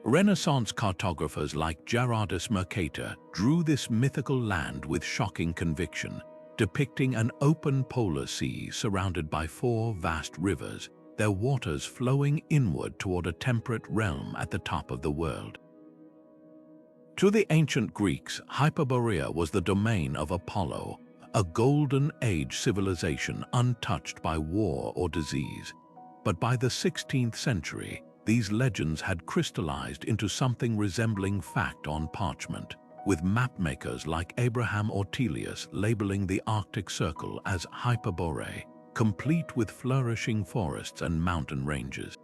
Renaissance cartographers like Gerardus Mercator drew this mythical land with shocking conviction, depicting an open polar sea surrounded by 4 vast rivers, their waters flowing inward toward a temperate realm at the top of the world. To the ancient Greeks, Hyperborea was the domain of Apollo, a golden age civilization untouched by war or disease. But by the 16th century, these legends had crystallized into something resembling fact on parchment, with mapmakers like Abraham Ortelius labeling the Arctic Circle as Hyperborea, complete with flourishing forests and mountain ranges.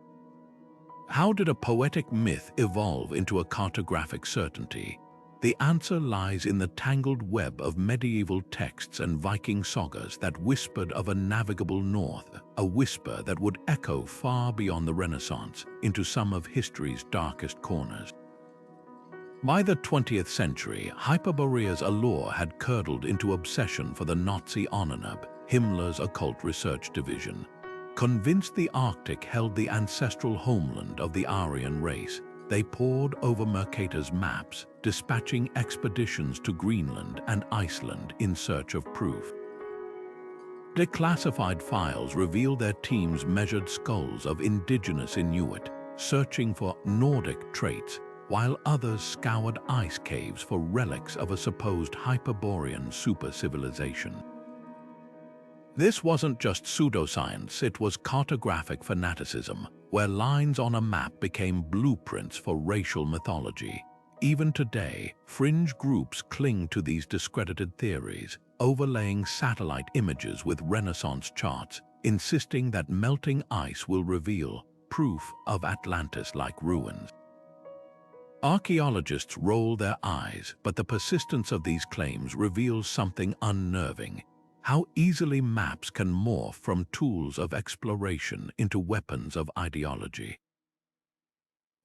How did a poetic myth evolve into a cartographic certainty? The answer lies in the tangled web of medieval texts and Viking sagas that whispered of a navigable north, a whisper that would echo far beyond the Renaissance into some of history's darkest corners. By the 20th century, Hyperborea's allure had curdled into obsession for the Nazi Onanab, Himmler's occult research division. Convinced the Arctic held the ancestral homeland of the Aryan race, they pored over Mercator's maps, dispatching expeditions to Greenland and Iceland in search of proof. Declassified files reveal their teams measured skulls of indigenous Inuit, searching for Nordic traits, while others scoured ice caves for relics of a supposed Hyperborean super-civilization. This wasn't just pseudoscience, it was cartographic fanaticism, where lines on a map became blueprints for racial mythology. Even today, fringe groups cling to these discredited theories, overlaying satellite images with Renaissance charts, insisting that melting ice will reveal proof of Atlantis-like ruins. Archaeologists roll their eyes, but the persistence of these claims reveals something unnerving: how easily maps can morph from tools of exploration into weapons of ideology.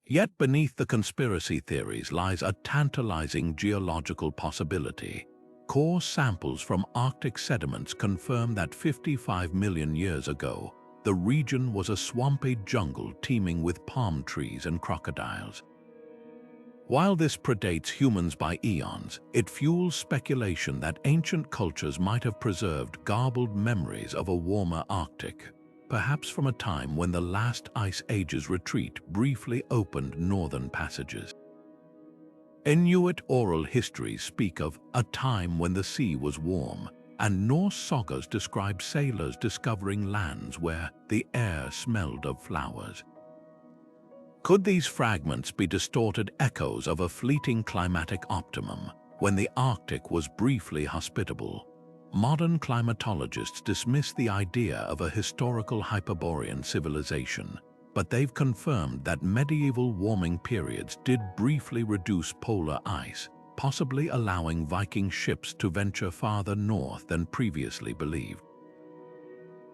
Yet beneath the conspiracy theories lies a tantalizing geological possibility. Core samples from Arctic sediments confirm that 55 million years ago, the region was a swampy jungle teeming with palm trees and crocodiles. While this predates humans by eons, it fuels speculation that ancient cultures might have preserved garbled memories of a warmer Arctic, perhaps from a time when the last ice age's retreat briefly opened northern passages. Inuit oral histories speak of a time when the sea was warm, and Norse sagas describe sailors discovering lands where the air smelled of flowers. Could these fragments be distorted echoes of a fleeting climatic optimum, when the Arctic was briefly hospitable? Modern climatologists dismiss the idea of a historical Hyperborean civilization, but they've confirmed that medieval warming periods did briefly reduce polar ice, possibly allowing Viking ships to venture farther north than previously believed.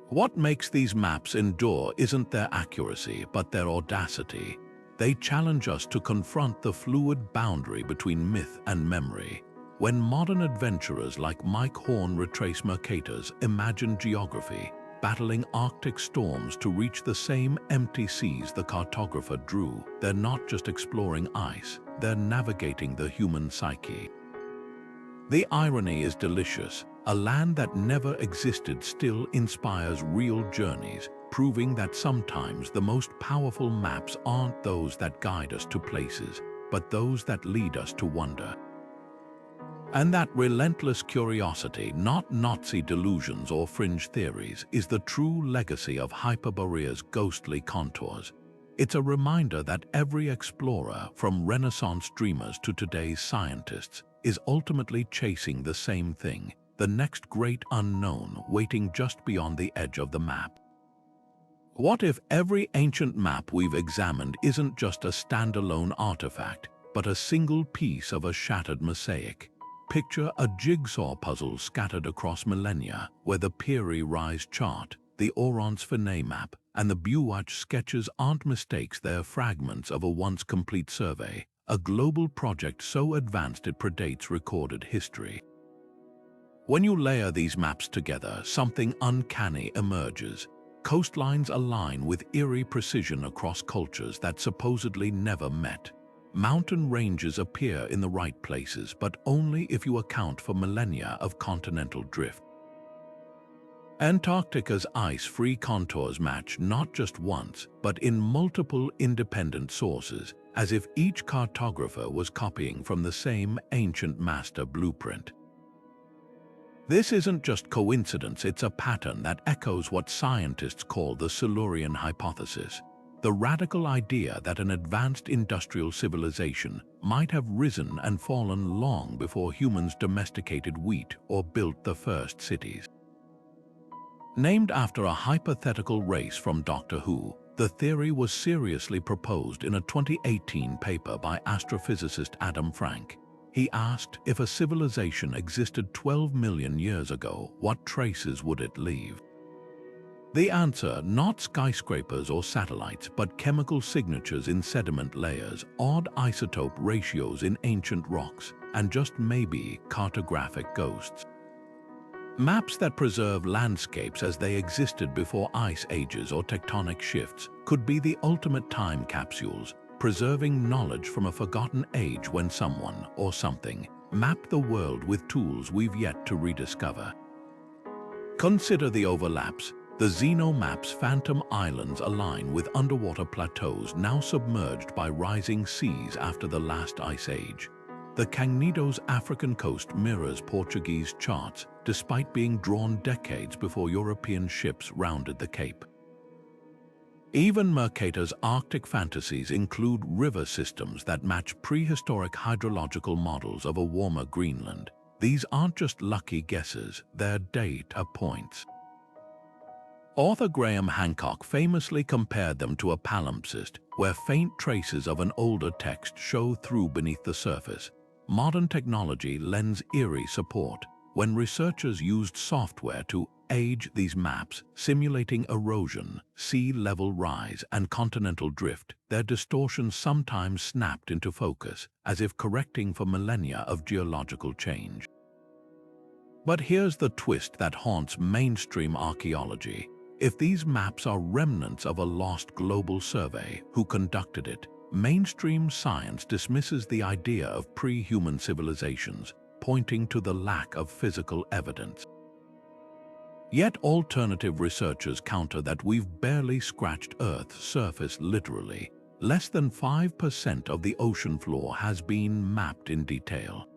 What makes these maps endure isn't their accuracy, but their audacity. They challenge us to confront the fluid boundary between myth and memory. When modern adventurers like Mike Horn retrace Mercator's imagined geography, battling Arctic storms to reach the same empty seas the cartographer drew, they're not just exploring ice, they're navigating the human psyche. The irony is delicious. A land that never existed still inspires real journeys, proving that sometimes the most powerful maps aren't those that guide us to places, but those that lead us to wonder. And that relentless curiosity, not Nazi delusions or fringe theories, is the true legacy of Hyperborea's ghostly contours. It's a reminder that every explorer, from Renaissance dreamers to today's scientists, is ultimately chasing the same thing: the next great unknown waiting just beyond the edge of the map. What if every ancient map we've examined isn't just a standalone artifact, but a single piece of a shattered mosaic? Picture a jigsaw puzzle scattered across millennia, where the Piri Reis chart, the Orans-Fine map, and the Bewitch sketches aren't mistakes, they're fragments of a once complete survey, a global project so advanced it predates recorded history. When you layer these maps together, something uncanny emerges. Coastlines align with eerie precision across cultures that supposedly never met. Mountain ranges appear in the right places, but only if you account for millennia of continental drift. Antarctica's ice-free contours match not just once, but in multiple independent sources, as if each cartographer was copying from the same ancient master blueprint. This isn't just coincidence, it's a pattern that echoes what scientists call the Silurian hypothesis, the radical idea that an advanced industrial civilization might have risen and fallen long before humans domesticated wheat or built the first cities. Named after a hypothetical race from Doctor Who, the theory was seriously proposed in a 2018 paper by astrophysicist Adam Frank. He asked, if a civilization existed 12 million years ago, what traces would it leave? The answer: not skyscrapers or satellites, but chemical signatures in sediment layers, odd isotope ratios in ancient rocks, and just maybe cartographic ghosts. Maps that preserve landscapes as they existed before ice ages or tectonic shifts could be the ultimate time capsules, preserving knowledge from a forgotten age when someone or something mapped the world with tools we've yet to rediscover. Consider the overlaps. The Zeno Map's phantom islands align with underwater plateaus now submerged by rising seas after the last ice age. The Cagnido's African coast mirrors Portuguese charts, despite being drawn decades before European ships rounded the Cape. Even Mercator's Arctic fantasies include river systems that match prehistoric hydrological models of a warmer Greenland. These aren't just lucky guesses, they're data points. Author Graham Hancock famously compared them to a palimpsest, where faint traces of an older text show through beneath the surface. Modern technology lends eerie support. When researchers used software to age these maps, simulating erosion, sea level rise, and continental drift, their distortions sometimes snapped into focus, as if correcting for millennia of geological change. But here's the twist that haunts mainstream archaeology. If these maps are remnants of a lost global survey, who conducted it? Mainstream science dismisses the idea of pre-human civilizations, pointing to the lack of physical evidence. Yet alternative researchers counter that we've barely scratched Earth's surface literally. Less than 5% of the ocean floor has been mapped in detail.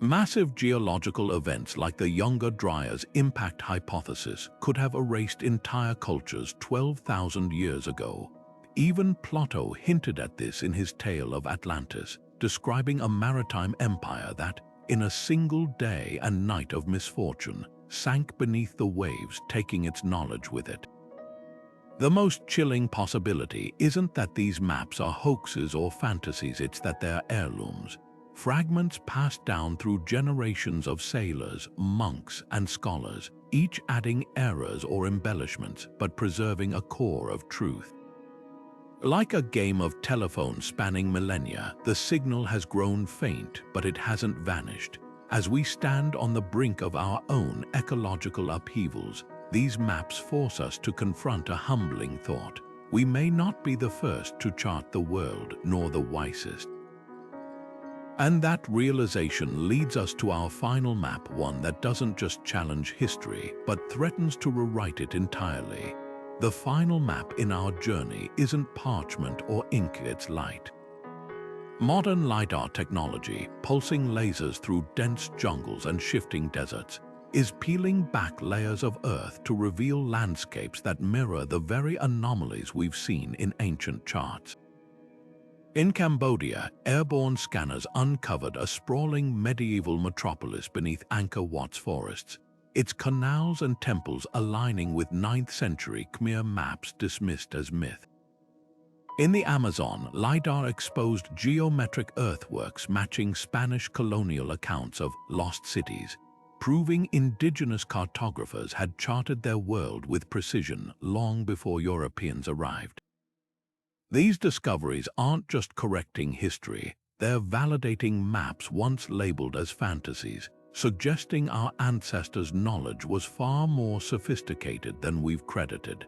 Massive geological events like the Younger Dryas impact hypothesis could have erased entire cultures 12,000 years ago. Even Plato hinted at this in his tale of Atlantis, describing a maritime empire that, in a single day and night of misfortune, sank beneath the waves, taking its knowledge with it. The most chilling possibility isn't that these maps are hoaxes or fantasies, it's that they're heirlooms. Fragments passed down through generations of sailors, monks, and scholars, each adding errors or embellishments, but preserving a core of truth. Like a game of telephone spanning millennia, the signal has grown faint, but it hasn't vanished. As we stand on the brink of our own ecological upheavals, these maps force us to confront a humbling thought. We may not be the first to chart the world, nor the wisest. And that realization leads us to our final map, one that doesn't just challenge history, but threatens to rewrite it entirely. The final map in our journey isn't parchment or ink, it's light. Modern LiDAR technology, pulsing lasers through dense jungles and shifting deserts, is peeling back layers of Earth to reveal landscapes that mirror the very anomalies we've seen in ancient charts. In Cambodia, airborne scanners uncovered a sprawling medieval metropolis beneath Angkor Wat's forests, its canals and temples aligning with 9th century Khmer maps dismissed as myth. In the Amazon, LiDAR exposed geometric earthworks matching Spanish colonial accounts of lost cities, proving indigenous cartographers had charted their world with precision long before Europeans arrived. These discoveries aren't just correcting history, they're validating maps once labeled as fantasies, suggesting our ancestors' knowledge was far more sophisticated than we've credited.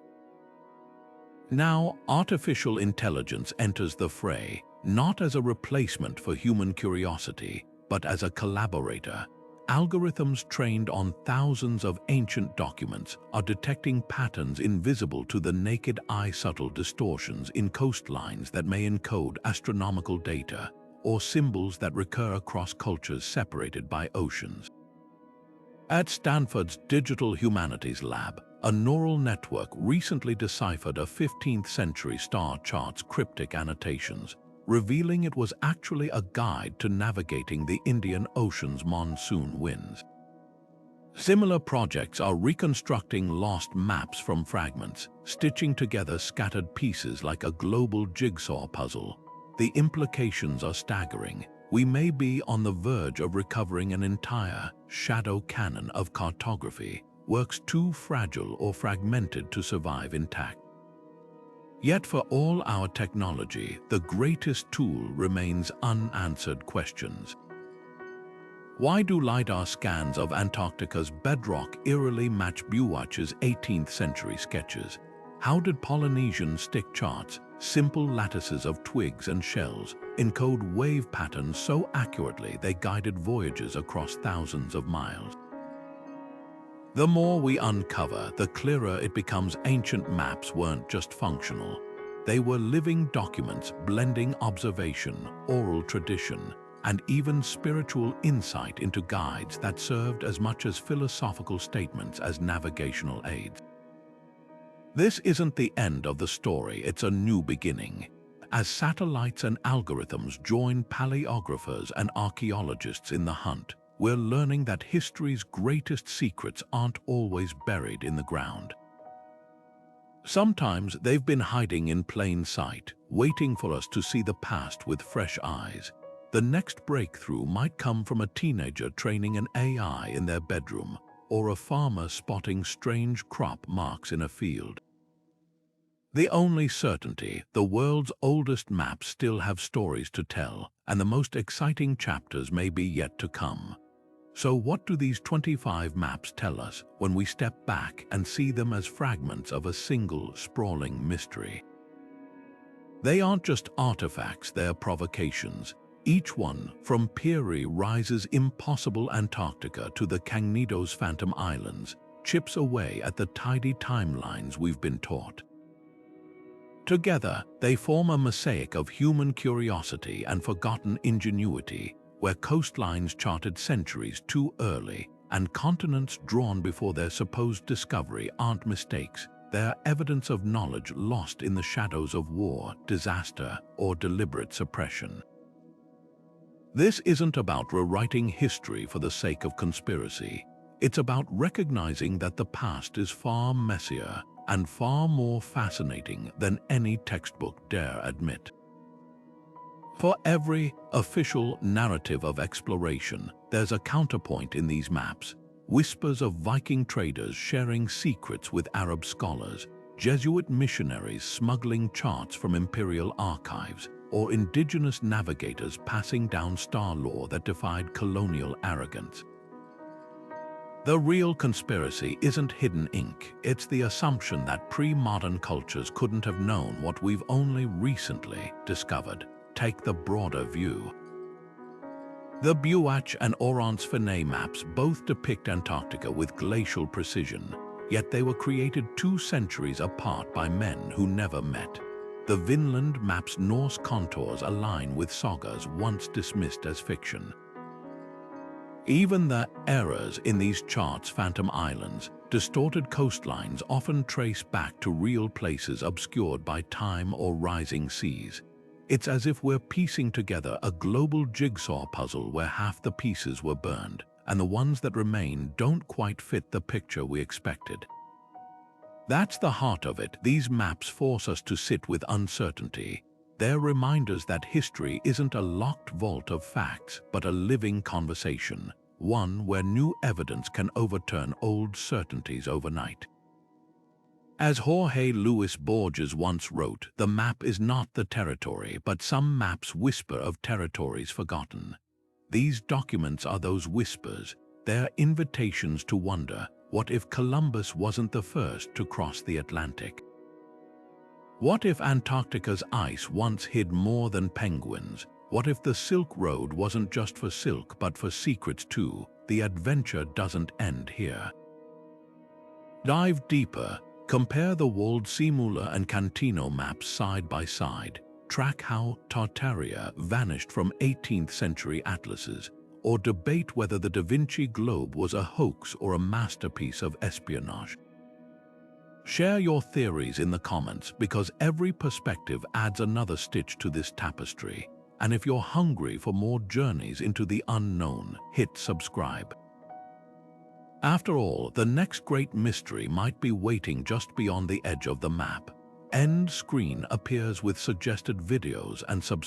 Now, artificial intelligence enters the fray, not as a replacement for human curiosity, but as a collaborator. Algorithms trained on thousands of ancient documents are detecting patterns invisible to the naked eye, subtle distortions in coastlines that may encode astronomical data, or symbols that recur across cultures separated by oceans. At Stanford's Digital Humanities Lab, a neural network recently deciphered a 15th century star chart's cryptic annotations, revealing it was actually a guide to navigating the Indian Ocean's monsoon winds. Similar projects are reconstructing lost maps from fragments, stitching together scattered pieces like a global jigsaw puzzle. The implications are staggering. We may be on the verge of recovering an entire shadow canon of cartography, works too fragile or fragmented to survive intact. Yet for all our technology, the greatest tool remains unanswered questions. Why do LiDAR scans of Antarctica's bedrock eerily match Bewitch's 18th century sketches? How did Polynesian stick charts simple lattices of twigs and shells encode wave patterns so accurately they guided voyages across thousands of miles. The more we uncover, the clearer it becomes ancient maps weren't just functional. They were living documents blending observation, oral tradition, and even spiritual insight into guides that served as much as philosophical statements as navigational aids. This isn't the end of the story, it's a new beginning. As satellites and algorithms join paleographers and archaeologists in the hunt, we're learning that history's greatest secrets aren't always buried in the ground. Sometimes they've been hiding in plain sight, waiting for us to see the past with fresh eyes. The next breakthrough might come from a teenager training an AI in their bedroom, or a farmer spotting strange crop marks in a field. The only certainty, the world's oldest maps still have stories to tell, and the most exciting chapters may be yet to come. So what do these 25 maps tell us when we step back and see them as fragments of a single, sprawling mystery? They aren't just artifacts, they're provocations. Each one, from Piri Reis' impossible Antarctica to the Cagnido's Phantom Islands, chips away at the tidy timelines we've been taught. Together, they form a mosaic of human curiosity and forgotten ingenuity, where coastlines charted centuries too early and continents drawn before their supposed discovery aren't mistakes. They're evidence of knowledge lost in the shadows of war, disaster, or deliberate suppression. This isn't about rewriting history for the sake of conspiracy. It's about recognizing that the past is far messier and far more fascinating than any textbook dare admit. For every official narrative of exploration, there's a counterpoint in these maps. Whispers of Viking traders sharing secrets with Arab scholars, Jesuit missionaries smuggling charts from imperial archives, or indigenous navigators passing down star lore that defied colonial arrogance. The real conspiracy isn't hidden ink, it's the assumption that pre-modern cultures couldn't have known what we've only recently discovered. Take the broader view. The Bewitch and Orans-Fine maps both depict Antarctica with glacial precision, yet they were created 2 centuries apart by men who never met. The Vinland map's Norse contours align with sagas once dismissed as fiction. Even the errors in these charts' Phantom Islands, distorted coastlines often trace back to real places obscured by time or rising seas. It's as if we're piecing together a global jigsaw puzzle where half the pieces were burned, and the ones that remain don't quite fit the picture we expected. That's the heart of it. These maps force us to sit with uncertainty. They're reminders that history isn't a locked vault of facts, but a living conversation, one where new evidence can overturn old certainties overnight. As Jorge Luis Borges once wrote, the map is not the territory, but some maps whisper of territories forgotten. These documents are those whispers. They're invitations to wonder, what if Columbus wasn't the first to cross the Atlantic? What if Antarctica's ice once hid more than penguins? What if the Silk Road wasn't just for silk but for secrets too? The adventure doesn't end here. Dive deeper. Compare the Waldseemüller and Cantino maps side by side. Track how Tartaria vanished from 18th century atlases, or debate whether the Da Vinci globe was a hoax or a masterpiece of espionage. Share your theories in the comments, because every perspective adds another stitch to this tapestry. And if you're hungry for more journeys into the unknown, hit subscribe. After all, the next great mystery might be waiting just beyond the edge of the map. End screen appears with suggested videos and subscribe.